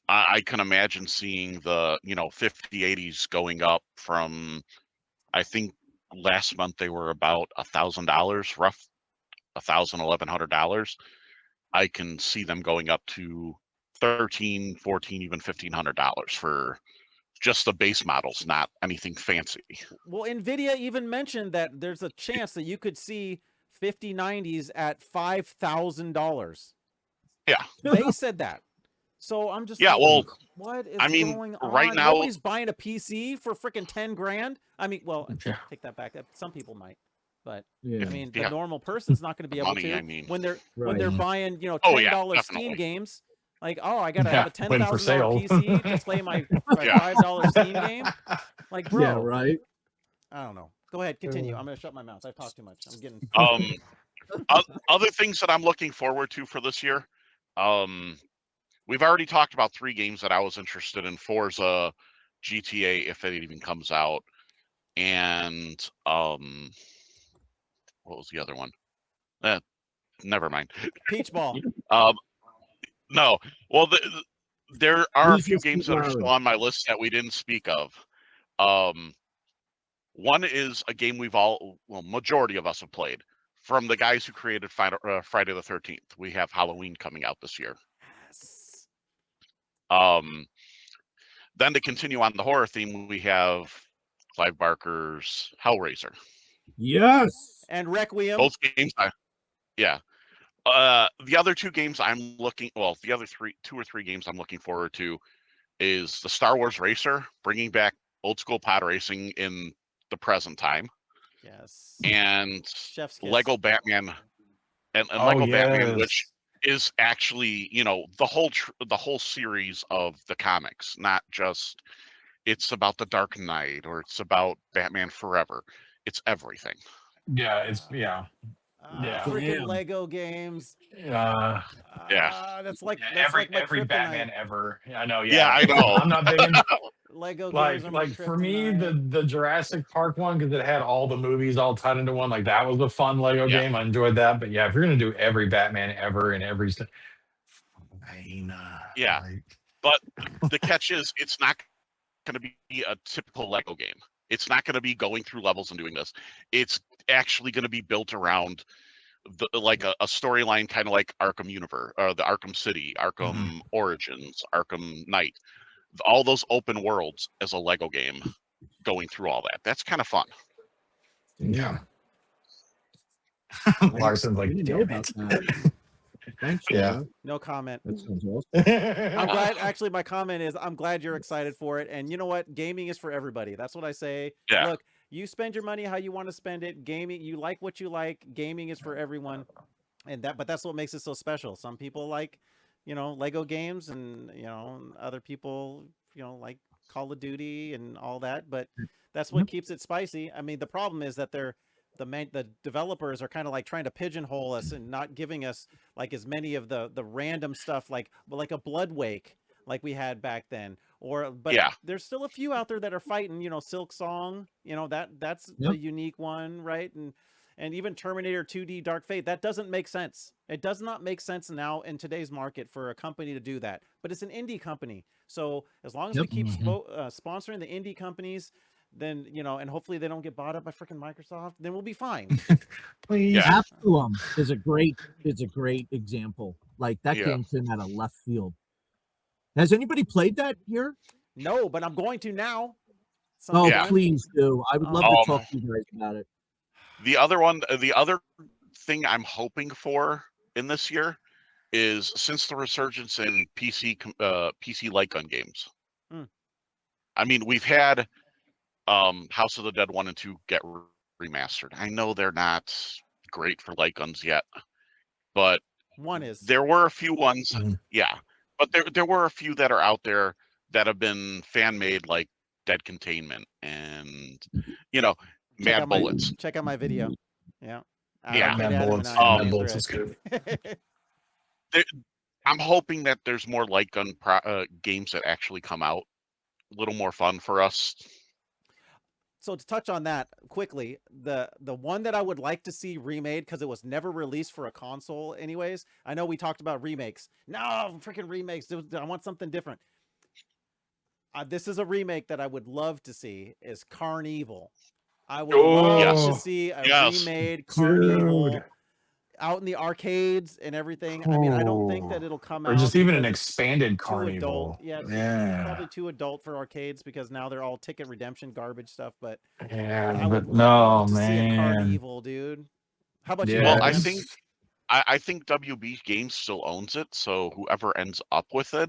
I can imagine seeing the 5080s going up from, I think last month they were about $1,000, rough $1,100. I can see them going up to $1,300, $1,400, even $1,500 for just the base models, not anything fancy. Well, NVIDIA even mentioned that there's a chance that you could see 5090s at $5,000. Yeah. They said that. So I'm just what is going on? Right now, nobody's buying a PC for freaking 10 grand. I mean, well, take that back. Some people might, but I mean, the normal person's not going to be able to. I mean, when they're buying, $10 Steam games, like, I got to have a $10,000 PC to play my $5 Steam game. Like, bro, yeah, right. I don't know. Go ahead, continue. I'm going to shut my mouth. I've talked too much. I'm getting. Other things that I'm looking forward to for this year. We've already talked about 3 games that I was interested in: Forza, GTA, if it even comes out, and what was the other one? Never mind. Peach Ball. No. Well, there are a few games that are still on my list that we didn't speak of. One is a game majority of us have played, from the guys who created Friday the 13th. We have Halloween coming out this year. Then to continue on the horror theme, we have Clive Barker's Hellraiser. Yes. And Requiem. Both games, the other 2 games the other 2 or 3 games I'm looking forward to is the Star Wars Racer, bringing back old school pod racing in the present time. Yes. And Chef's kiss. Lego Batman, Batman, which is actually, the whole series of the comics, not just it's about the Dark Knight or it's about Batman Forever. It's everything. Yeah, freaking Lego games. That's like every Batman ever. I know. Yeah, I know. I'm not big into Lego games. Like for me, the Jurassic Park one, because it had all the movies all tied into one. Like that was a fun Lego game. I enjoyed that. But yeah, if you're gonna do every Batman ever and every, but the catch is it's not going to be a typical Lego game. It's not going to be going through levels and doing this. It's actually going to be built around like a storyline kind of like Arkham Universe, or the Arkham City, Arkham Origins, Arkham Knight, all those open worlds as a Lego game, going through all that. That's kind of fun. Yeah. I Larson's like, didn't know damn about it. that. Thanks, Yeah. Shadow. No comment. That sounds awesome. I'm glad. Actually, my comment is I'm glad you're excited for it. And you know what? Gaming is for everybody. That's what I say. Yeah. Look, you spend your money how you want to spend it. Gaming, you like what you like. Gaming is for everyone, but that's what makes it so special. Some people like, Lego games, and other people, like Call of Duty and all that. But that's what keeps it spicy. I mean, the problem is that the developers are kind of like trying to pigeonhole us and not giving us like as many of the random stuff like a Blood Wake like we had back then, but Yeah. there's still a few out there that are fighting, Silk Song, that's Yep. a unique one, right? And even Terminator 2D Dark Fate, that doesn't make sense. It does not make sense now in today's market for a company to do that, but it's an indie company. So as long as we keep sponsoring the indie companies, then and hopefully they don't get bought up by freaking Microsoft, then we'll be fine. Please. Yeah. Absalom is a great example. Like that Yeah. game came out of left field. Has anybody played that here? No, but I'm going to now. Oh, Yeah. please do. I would love to talk to you guys about it. The other thing I'm hoping for in this year is, since the resurgence in PC light gun games. I mean, we've had House of the Dead 1 and 2 get remastered. I know they're not great for light guns yet, but one is. There were a few ones, yeah, but there were a few that are out there that have been fan made, like Dead Containment and Mad Bullets. Check out my video. Yeah. Mad Bullets. Mad Bullets is good. I'm hoping that there's more light gun games that actually come out, a little more fun for us. So to touch on that quickly, the one that I would like to see remade, because it was never released for a console anyways. I know we talked about remakes. No, freaking remakes. I want something different. This is a remake that I would love to see, is Carnival. I would love to see a remade Carnival out in the arcades and everything. I mean, I don't think that it'll come out. Or just even an expanded Carnival. Adult. Yeah. Probably too adult for arcades, because now they're all ticket redemption garbage stuff. But yeah, I would but love no, to see a man. Carnival, dude. How about you? Well, Wolfman? I think WB Games still owns it, so whoever ends up with it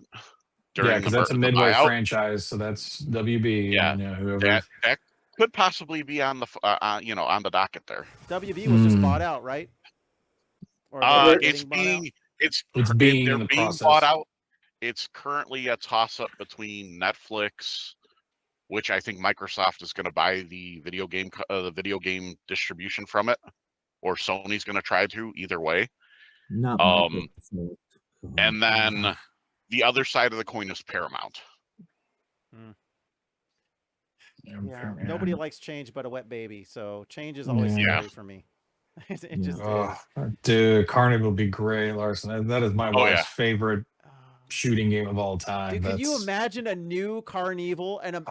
during Yeah, because that's a the Midway buyout, franchise, so that's WB. Yeah, and, whoever. that could possibly be on the on the docket there. WB was just bought out, right? Or it's being being bought out. It's currently a toss up between Netflix, which I think Microsoft is going to buy the video game distribution from it, or Sony's going to try to. Either way. Not and then the other side of the coin is Paramount. Yeah, nobody likes change but a wet baby, so change is always scary for me. It just is. Dude, Carnival would be great, Larson. That is my wife's favorite shooting game of all time. Dude, can you imagine a new Carnival and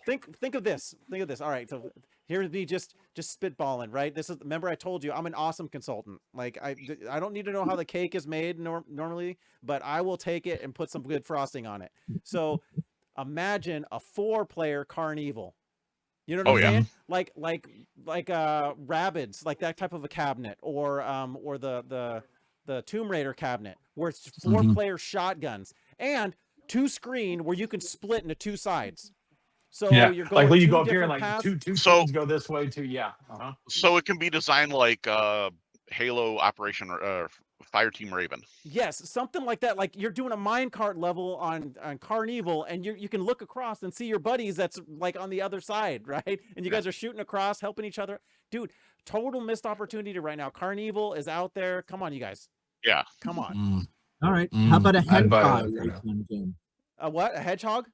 think of this. Think of this. All right, so here's me just spitballing, right? Remember I told you I'm an awesome consultant. Like I don't need to know how the cake is made normally, but I will take it and put some good frosting on it. So imagine a 4-player Carnival. You know what I'm saying? Like Rabbids, like that type of a cabinet, or the Tomb Raider cabinet, where it's 4-player shotguns and 2-screen where you can split into 2 sides. So you're going like you go up here and like two screens go this way too. So it can be designed like Halo Operation Fireteam Raven. Yes, something like that. Like you're doing a minecart level on Carnival, and you can look across and see your buddies that's like on the other side, right? And you guys are shooting across, helping each other. Dude, total missed opportunity right now. Carnival is out there. Come on, you guys. Yeah. Come on. All right. How about a hentai game? A what? A hedgehog?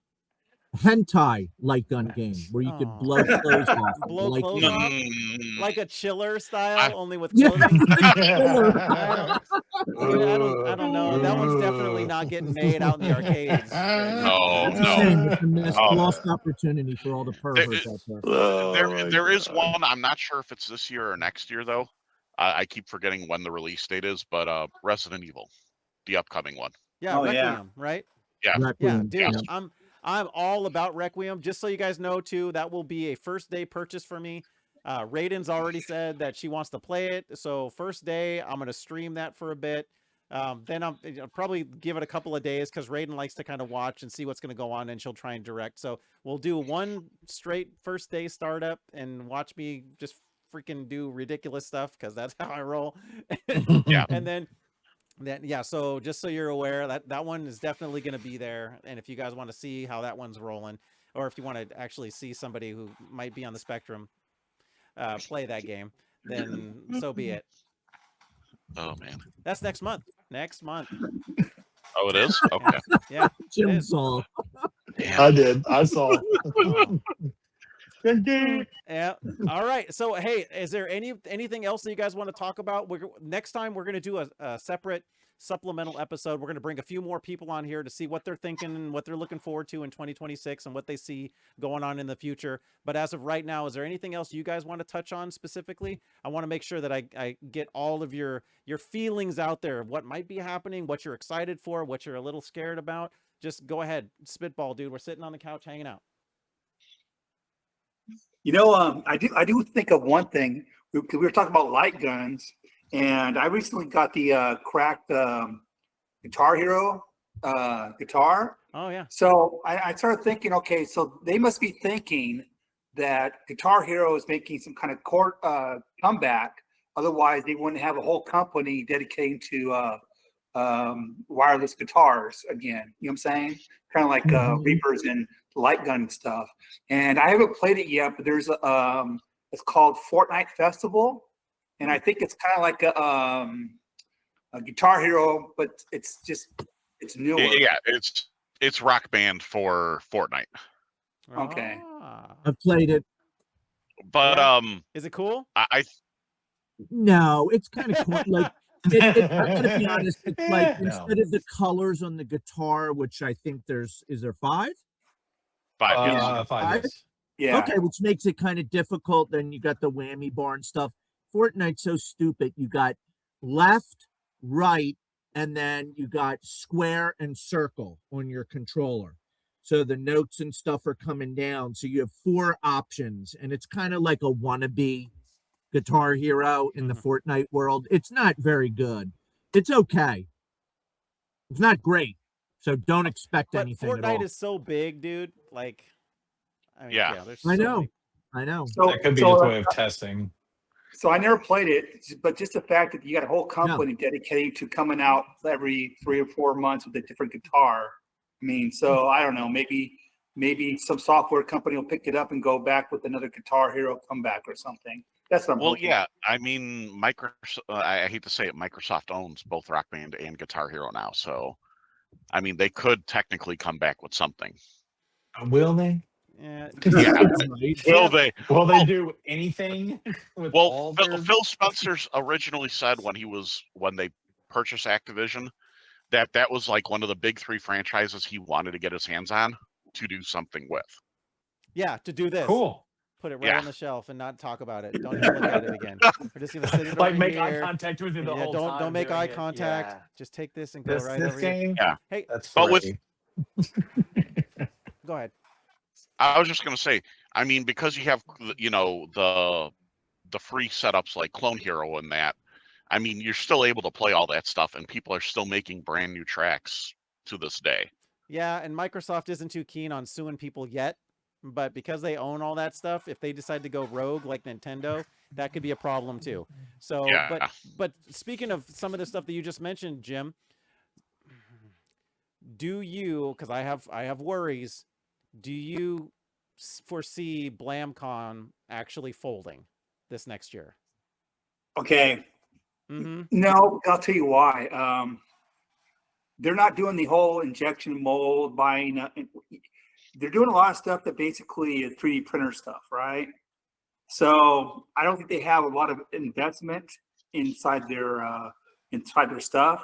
Hentai light gun game where you could blow clothes off. Blow clothes off? Like a chiller style, only with Yeah. clothing? I don't know. That one's definitely not getting made out in the arcades. No. It's a missed lost opportunity for all the perverts out there. There is one. I'm not sure if it's this year or next year though. I keep forgetting when the release date is, but Resident Evil, the upcoming one. Yeah, Oh, yeah. Requiem, right? Yeah. Yeah, Requiem, dude, yeah. I'm all about Requiem. Just so you guys know, too, that will be a first day purchase for me. Raiden's already said that she wants to play it, so first day I'm gonna stream that for a bit. Then I'll probably give it a couple of days because Raiden likes to kind of watch and see what's going to go on, and she'll try and direct. So we'll do one straight first day startup and watch me just freaking do ridiculous stuff because that's how I roll. Yeah. And then yeah, so just so you're aware, that one is definitely going to be there. And if you guys want to see how that one's rolling, or if you want to actually see somebody who might be on the spectrum play that game, then so be it. Oh man. That's next month. Next month. Oh, it is. Okay. Yeah. Jim is. saw. Damn. I did. I saw. Yeah. All right. So, hey, is there anything else that you guys want to talk about? Next time we're going to do a separate supplemental episode. We're going to bring a few more people on here to see what they're thinking and what they're looking forward to in 2026 and what they see going on in the future. But as of right now, is there anything else you guys want to touch on specifically? I want to make sure that I get all of your feelings out there of what might be happening, what you're excited for, what you're a little scared about. Just go ahead, spitball, dude. We're sitting on the couch hanging out. You know, I do think of one thing. We were talking about light guns, and I recently got the cracked Guitar Hero guitar. Oh yeah. So I started thinking, okay, so they must be thinking that Guitar Hero is making some kind of comeback. Otherwise, they wouldn't have a whole company dedicating to wireless guitars again. You know what I'm saying? Kind of like Reapers and light gun stuff. And I haven't played it yet, but there's it's called Fortnite Festival, and I think it's kind of like a Guitar Hero, but it's newer. Yeah, it's Rock Band for Fortnite. Okay. I've played it. But Yeah. Is it cool? I No, it's kind of like I'm gonna be honest. It's like No. instead of the colors on the guitar, which I think is there 5? 5 years. 5 years. Yeah. Okay, which makes it kind of difficult. Then you got the whammy bar and stuff. Fortnite's so stupid. You got left, right, and then you got square and circle on your controller. So the notes and stuff are coming down. So you have 4 options, and it's kind of like a wannabe Guitar Hero in the Fortnite world. It's not very good. It's okay. It's not great. So don't expect But anything at Fortnite all. is so big, dude. Like, I mean, Yeah. there's I so know. many- I know. So, That could be so, its way of testing. so I never played it, but just the fact that you got a whole company dedicated to coming out every 3 or 4 months with a different guitar. I mean, so I don't know, maybe some software company will pick it up and go back with another Guitar Hero comeback or something. That's what I'm Well, hoping. yeah. I mean, Microsoft. I hate to say it, Microsoft owns both Rock Band and Guitar Hero now. So, I mean, they could technically come back with something. Will they? Yeah. Yeah. Right. Will they? Will they do anything with all Well, their... Phil Spencer's originally said when they purchased Activision that was like one of the big 3 franchises he wanted to get his hands on to do something with. Yeah, to do this. Cool. Put it right Yeah. on the shelf and not talk about it. Don't even look at it again. We're just gonna sit it Like over make here. eye contact with you the Yeah, whole time. don't make doing eye it. contact. Yeah. Just take this and go right This over here. game? Yeah. Hey, That's But with- free. go ahead. I was just gonna say, I mean, because you have the free setups like Clone Hero and that, I mean, you're still able to play all that stuff, and people are still making brand new tracks to this day. Yeah, and Microsoft isn't too keen on suing people yet, but because they own all that stuff, if they decide to go rogue like Nintendo, that could be a problem too. So, Yeah. but speaking of some of the stuff that you just mentioned, Jim, do you? Because I have worries. Do you foresee BlamCon actually folding this next year? Okay. Mm-hmm. No, I'll tell you why. They're not doing the whole injection mold buying. They're doing a lot of stuff that basically is 3D printer stuff, right? So I don't think they have a lot of investment inside their stuff.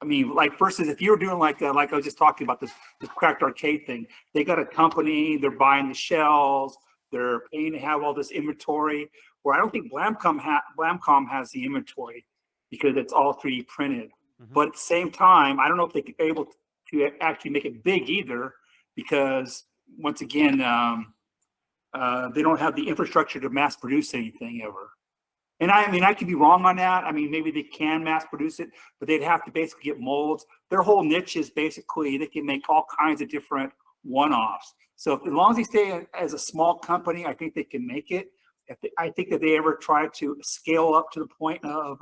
I mean, like versus if you were doing like I was just talking about this cracked arcade thing, they got a company, they're buying the shells, they're paying to have all this inventory. Where I don't think Blamcom has the inventory because it's all 3D printed. Mhm. But at the same time, I don't know if they're able to actually make it big either, because once again, they don't have the infrastructure to mass produce anything ever. And I mean, I could be wrong on that. I mean, maybe they can mass produce it, but they'd have to basically get molds. Their whole niche is basically they can make all kinds of different one-offs. So as long as they stay as a small company, I think they can make it. I think that they ever try to scale up to the point of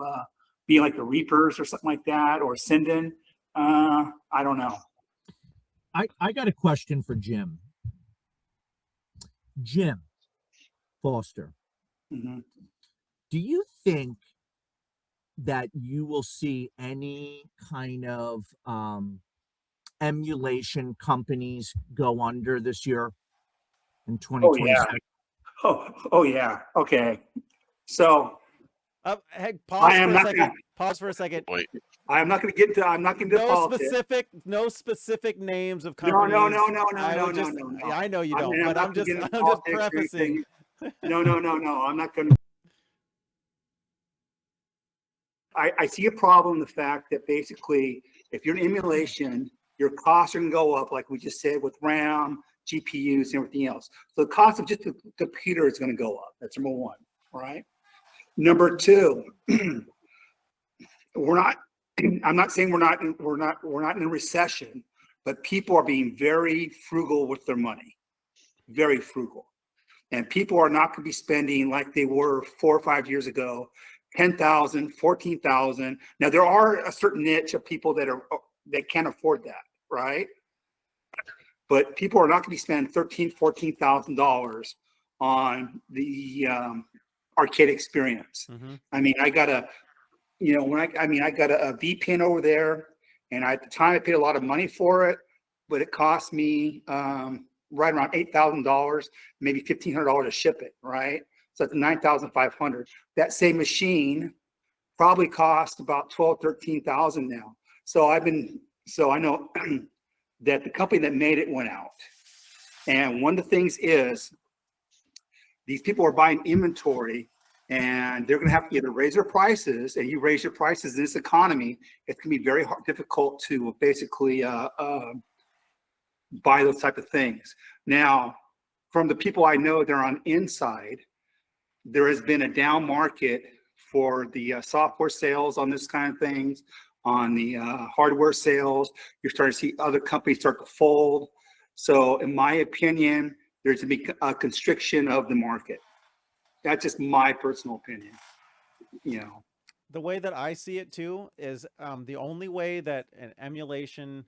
being like the Reapers or something like that, or Sinden, I don't know. I got a question for Jim. Jim Foster, Mm-hmm. do you think that you will see any kind of emulation companies go under this year in 2026? Oh yeah. Okay. So Hey, I am not gonna, Pause for a second. Wait, I'm not going to get into. I'm not going to No specific names of No, companies. no. Yeah, I know you I'm don't, not but I'm gonna just get into I'm just politics or prefacing. anything. No. I'm not going to. I see a problem in the fact that basically, if you're in emulation, your costs are going to go up, like we just said, with RAM, GPUs, and everything else. So the cost of just the computer is going to go up. That's number one, right? Number two, we're not. I'm not saying we're not in a recession, but people are being very frugal with their money, very frugal, and people are not going to be spending like they were 4 or 5 years ago, 10,000, 14,000. Now there are a certain niche of people that can't afford that, right? But people are not going to be spending $13,000-14,000 on the arcade experience. Mhm. I mean, I got a V-pin over there, and at the time I paid a lot of money for it, but it cost me right around $8,000, maybe $1,500 to ship it, right? So that's $9,500. That same machine probably cost about $12,000-13,000 now. So I know that the company that made it went out. And one of the things is these people are buying inventory, and they're going to have to either raise their prices, and you raise your prices in this economy, it's going to be very difficult to basically buy those type of things. Now, from the people I know, they're on inside, there has been a down market for the software sales on this kind of things, on the hardware sales. You're starting to see other companies start to fold. So in my opinion, there's to be a constriction of the market. That's just my personal opinion. The way that I see it too is the only way that an emulation,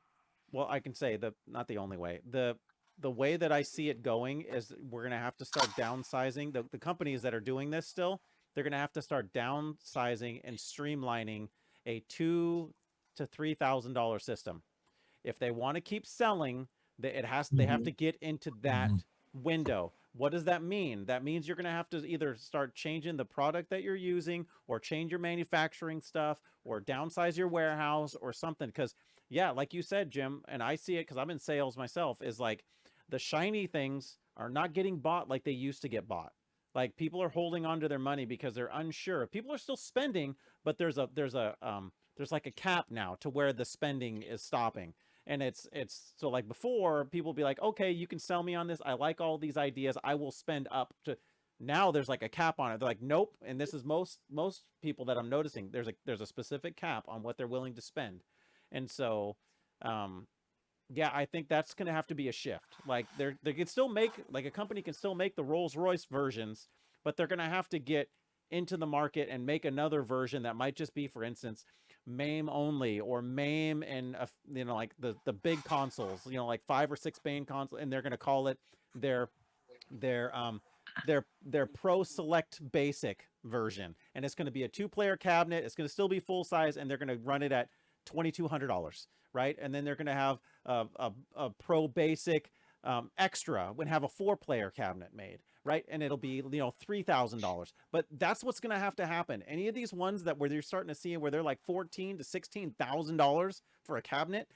well, I can say not the only way. The way that I see it going is we're gonna have to start downsizing. The companies that are doing this still, they're gonna have to start downsizing and streamlining a $2,000 to $3,000 system. If they want to keep selling, they have to get into that window. What does that mean? That means you're going to have to either start changing the product that you're using, or change your manufacturing stuff, or downsize your warehouse or something. Because yeah, like you said, Jim, and I see it because I'm in sales myself, is like the shiny things are not getting bought like they used to get bought. Like people are holding on to their money because they're unsure. People are still spending, but there's like a cap now to where the spending is stopping. And it's so like before, people be like, okay, you can sell me on this, I like all these ideas, I will spend up to. Now there's like a cap on it. They're like, nope. And this is most people that I'm noticing, there's a specific cap on what they're willing to spend. And so yeah, I think that's going to have to be a shift. Like they can still make, like a company can still make the Rolls-Royce versions, but they're going to have to get into the market and make another version that might just be, for instance, MAME only, or MAME and like the big consoles, like 5 or 6 main consoles, and they're going to call it their Pro Select Basic version, and it's going to be a 2-player cabinet. It's going to still be full size, and they're going to run it at $2,200, right? And then they're going to have a Pro Basic Extra, would have a 4-player cabinet made, right? And it'll be $3,000. But that's what's going to have to happen. Any of these ones that where you're starting to see where they're like $14,000 to $16,000 for a cabinet,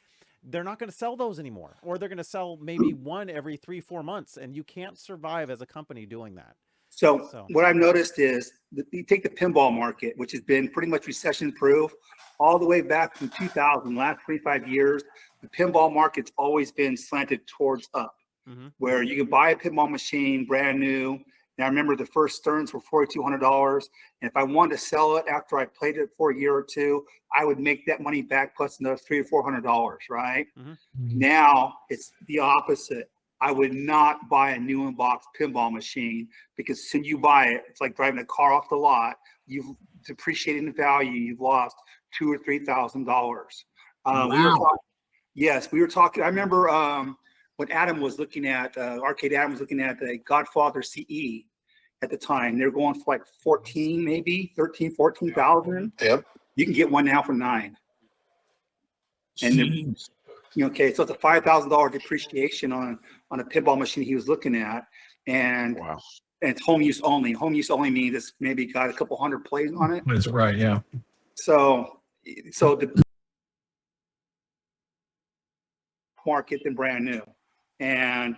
they're not going to sell those anymore, or they're going to sell maybe one every 3-4 months, and you can't survive as a company doing that. So So what I've noticed is that you take the pinball market, which has been pretty much recession proof all the way back from 2000, last 25 years, the pinball market's always been slanted towards up, mhm. where you can buy a pinball machine brand new. And I remember the first Stearns were $4,200. And if I wanted to sell it after I played it for a year or two, I would make that money back plus another $300 or $400, right? Now it's the opposite. I would not buy a new in-box pinball machine because as soon as you buy it, it's like driving a car off the lot. You've depreciated in value. You've lost $2,000 or $3,000. Wow. We were talking. I remember when Adam was looking at Arcade Adam was looking at the Godfather CE at the time. They're going for like 14, maybe 13, 14,000. Yep. You can get one now for 9. And Jeez. okay, so it's a $5,000 depreciation on a pinball machine he was looking at, and Wow. and it's home use only. Home use only means it's maybe got a couple hundred plays on it. That's right. Yeah. So the market than brand new, and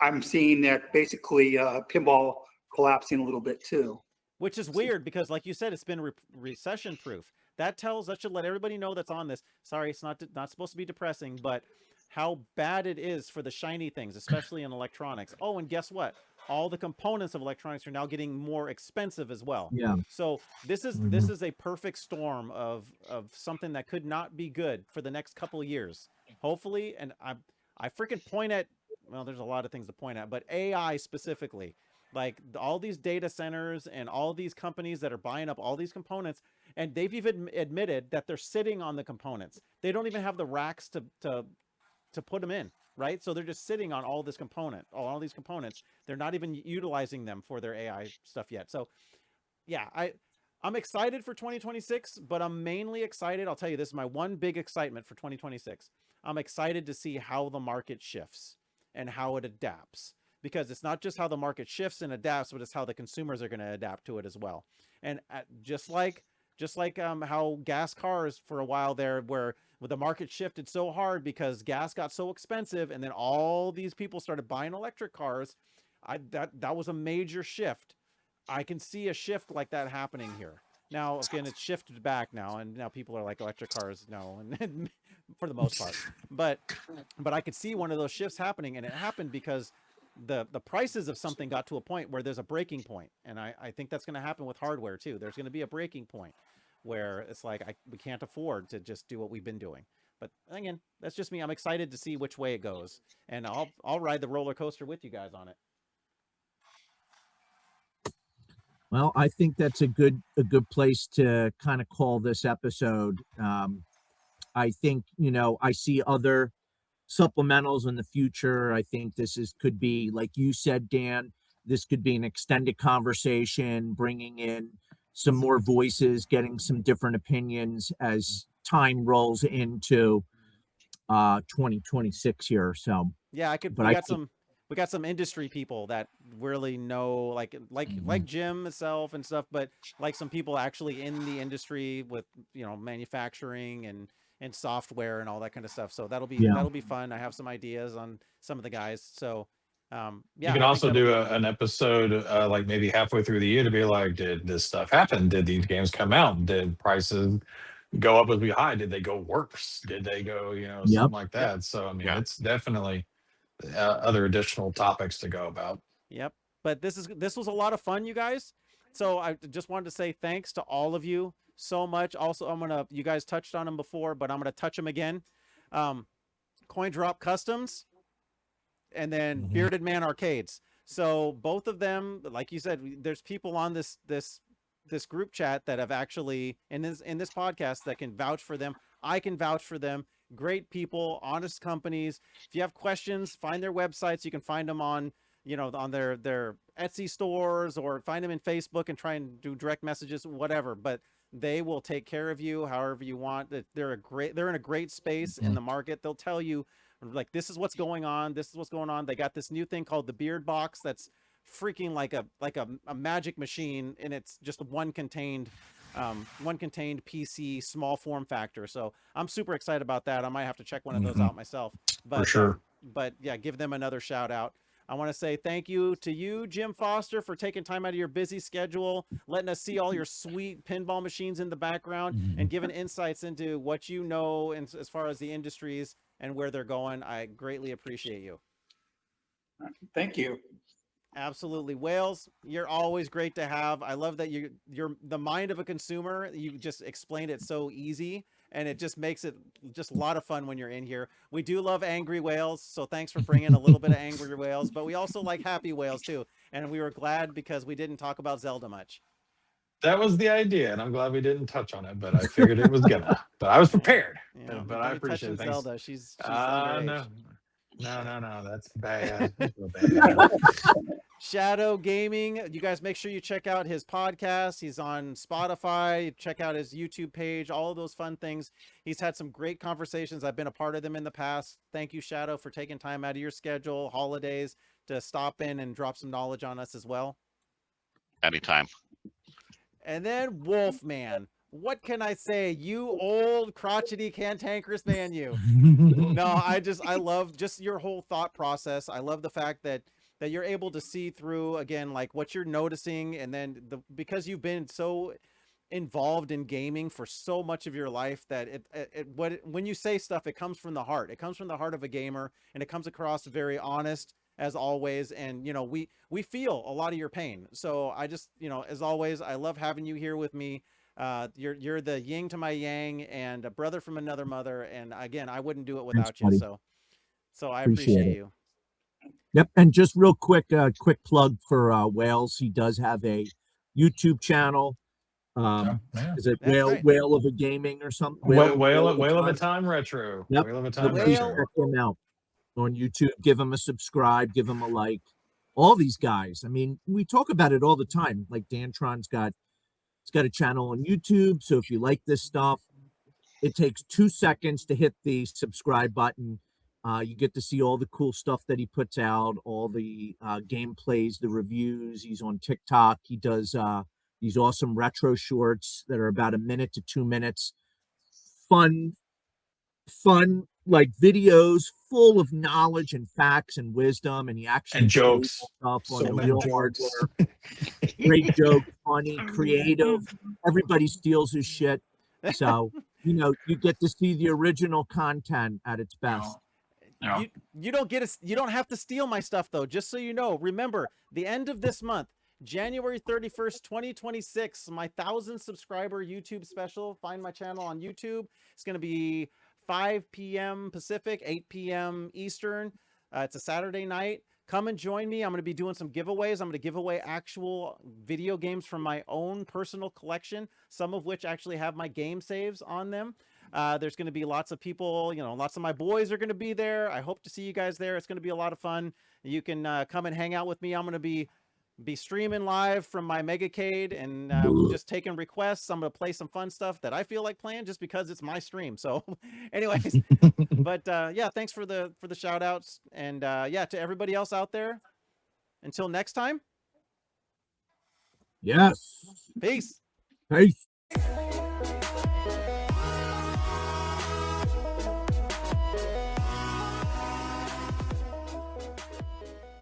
I'm seeing that basically pinball collapsing a little bit too. Which is weird because, like you said, it's been recession proof. That should let everybody know that's on this. Sorry, it's not supposed to be depressing, but how bad it is for the shiny things, especially in electronics. Oh, and guess what? All the components of electronics are now getting more expensive as well. Yeah. So this is a perfect storm of something that could not be good for the next couple of years. Hopefully, and I freaking point at, well, there's a lot of things to point at, but AI specifically. Like all these data centers and all these companies that are buying up all these components, and they've even admitted that they're sitting on the components. They don't even have the racks to put them in, right? So they're just sitting on all these components. They're not even utilizing them for their AI stuff yet. So yeah, I'm excited for 2026, but I'm mainly excited. I'll tell you, this is my one big excitement for 2026. I'm excited to see how the market shifts and how it adapts. Because it's not just how the market shifts and adapts, but it's how the consumers are going to adapt to it as well. And just like how gas cars for a while there, where the market shifted so hard because gas got so expensive, and then all these people started buying electric cars. That was a major shift. I can see a shift like that happening here. Now, again, it's shifted back now, and now people are like electric cars, no, and for the most part. But I could see one of those shifts happening, and it happened because the prices of something got to a point where there's a breaking point. And I think that's going to happen with hardware too. There's going to be a breaking point where it's like, we can't afford to just do what we've been doing. But again, that's just me. I'm excited to see which way it goes, and I'll ride the roller coaster with you guys on it. Well, I think that's a good place to kind of call this episode. I think, I see other supplementals in the future. I think could be, like you said, Dan, this could be an extended conversation, bringing in some more voices, getting some different opinions as time rolls into 2026 here. So yeah, we got some industry people that really know, like Jim himself and stuff, but like some people actually in the industry with manufacturing and software and all that kind of stuff. So that'll be fun. I have some ideas on some of the guys. So yeah, you can also do an episode like maybe halfway through the year to be like, did this stuff happen? Did these games come out? Did prices go up as we high? Did they go worse? Did they go, something like that? Yep. So I mean, it's definitely other additional topics to go about. Yep. But this was a lot of fun, you guys. So I just wanted to say thanks to all of you so much. Also, you guys touched on them before, but I'm gonna touch them again. Coin Drop Customs, and then Bearded Man Arcades. So both of them, like you said, there's people on this group chat that have actually in this podcast that can vouch for them. I can vouch for them. Great people, honest companies. If you have questions, find their websites. You can find them on on their Etsy stores, or find them in Facebook and try and do direct messages, whatever. But they will take care of you however you want. They're in a great space in the market. They'll tell you, like, this is what's going on. This is what's going on. They got this new thing called the Beard Box that's freaking like a magic machine, and it's just one contained PC small form factor. So I'm super excited about that. I might have to check one of those out myself. But For sure. But yeah, give them another shout out. I want to say thank you to you, Jim Foster, for taking time out of your busy schedule, letting us see all your sweet pinball machines in the background, and giving insights into what you know and as far as the industries and where they're going. I greatly appreciate you. Thank you. Absolutely. Wales, you're always great to have. I love that you're the mind of a consumer. You just explained it so easy, and it just makes it just a lot of fun when you're in here. We do love angry whales, so thanks for bringing a little bit of angry whales, but we also like happy whales too. And we were glad because we didn't talk about Zelda much. That was the idea, and I'm glad we didn't touch on it, but I figured it was gonna. But I was prepared. Yeah, But I don't be appreciate touching it. Thanks. Zelda. She's underage. No. No. That's bad. Bad. Shadow Gaming. You guys make sure you check out his podcast. He's on Spotify. Check out his YouTube page, all of those fun things. He's had some great conversations. I've been a part of them in the past. Thank you, Shadow, for taking time out of your schedule, holidays, to stop in and drop some knowledge on us as well. Anytime. And then Wolfman. What can I say? You old crotchety cantankerous man, you. No, I love just your whole thought process. I love the fact that you're able to see through, again, like what you're noticing, and then because you've been so involved in gaming for so much of your life that when you say stuff, it comes from the heart. It comes from the heart of a gamer, and it comes across very honest as always. And we feel a lot of your pain. So I just, as always, I love having you here with me. You're the yin to my yang, and a brother from another mother. And again, I wouldn't do it without Thanks, you. buddy. So I Appreciate appreciate it. you. Yep. And just real quick, quick plug for Wales. He does have a YouTube channel. Yeah. Is it That's right. Whale of a Gaming or something? Whale of a Time? Time Retro. Yep. Whale of a So Time please Whale- Retro. check him out on YouTube. Give him a subscribe. Give him a like. All these guys. I mean, we talk about it all the time. Like Dantron's got a channel on YouTube. So if you like this stuff, it takes 2 seconds to hit the subscribe button. You get to see all the cool stuff that he puts out, all the gameplays, the reviews. He's on TikTok. He does these awesome retro shorts that are about 1 minute to 2 minutes. Fun, like videos full of knowledge and facts and wisdom. And he actually And jokes. plays stuff on So the many real jokes. hardware. Great joke, funny, creative. Everybody steals his shit. So, you get to see the original content at its best. Yeah. You don't have to steal my stuff though, just so you know. Remember, the end of this month, January 31st, 2026, my 1,000 subscriber YouTube special. Find my channel on YouTube. It's going to be 5 p.m. Pacific, 8 p.m. Eastern. It's a Saturday night. Come and join me. I'm going to be doing some giveaways. I'm going to give away actual video games from my own personal collection, some of which actually have my game saves on them. There's going to be lots of people, lots of my boys are going to be there. I hope to see you guys there. It's going to be a lot of fun. You can come and hang out with me. I'm going to be streaming live from my Megacade and just taking requests. I'm going to play some fun stuff that I feel like playing just because it's my stream. So anyways, but yeah, thanks for the shout outs. And yeah, to everybody else out there, until next time. Yes. Peace. Peace.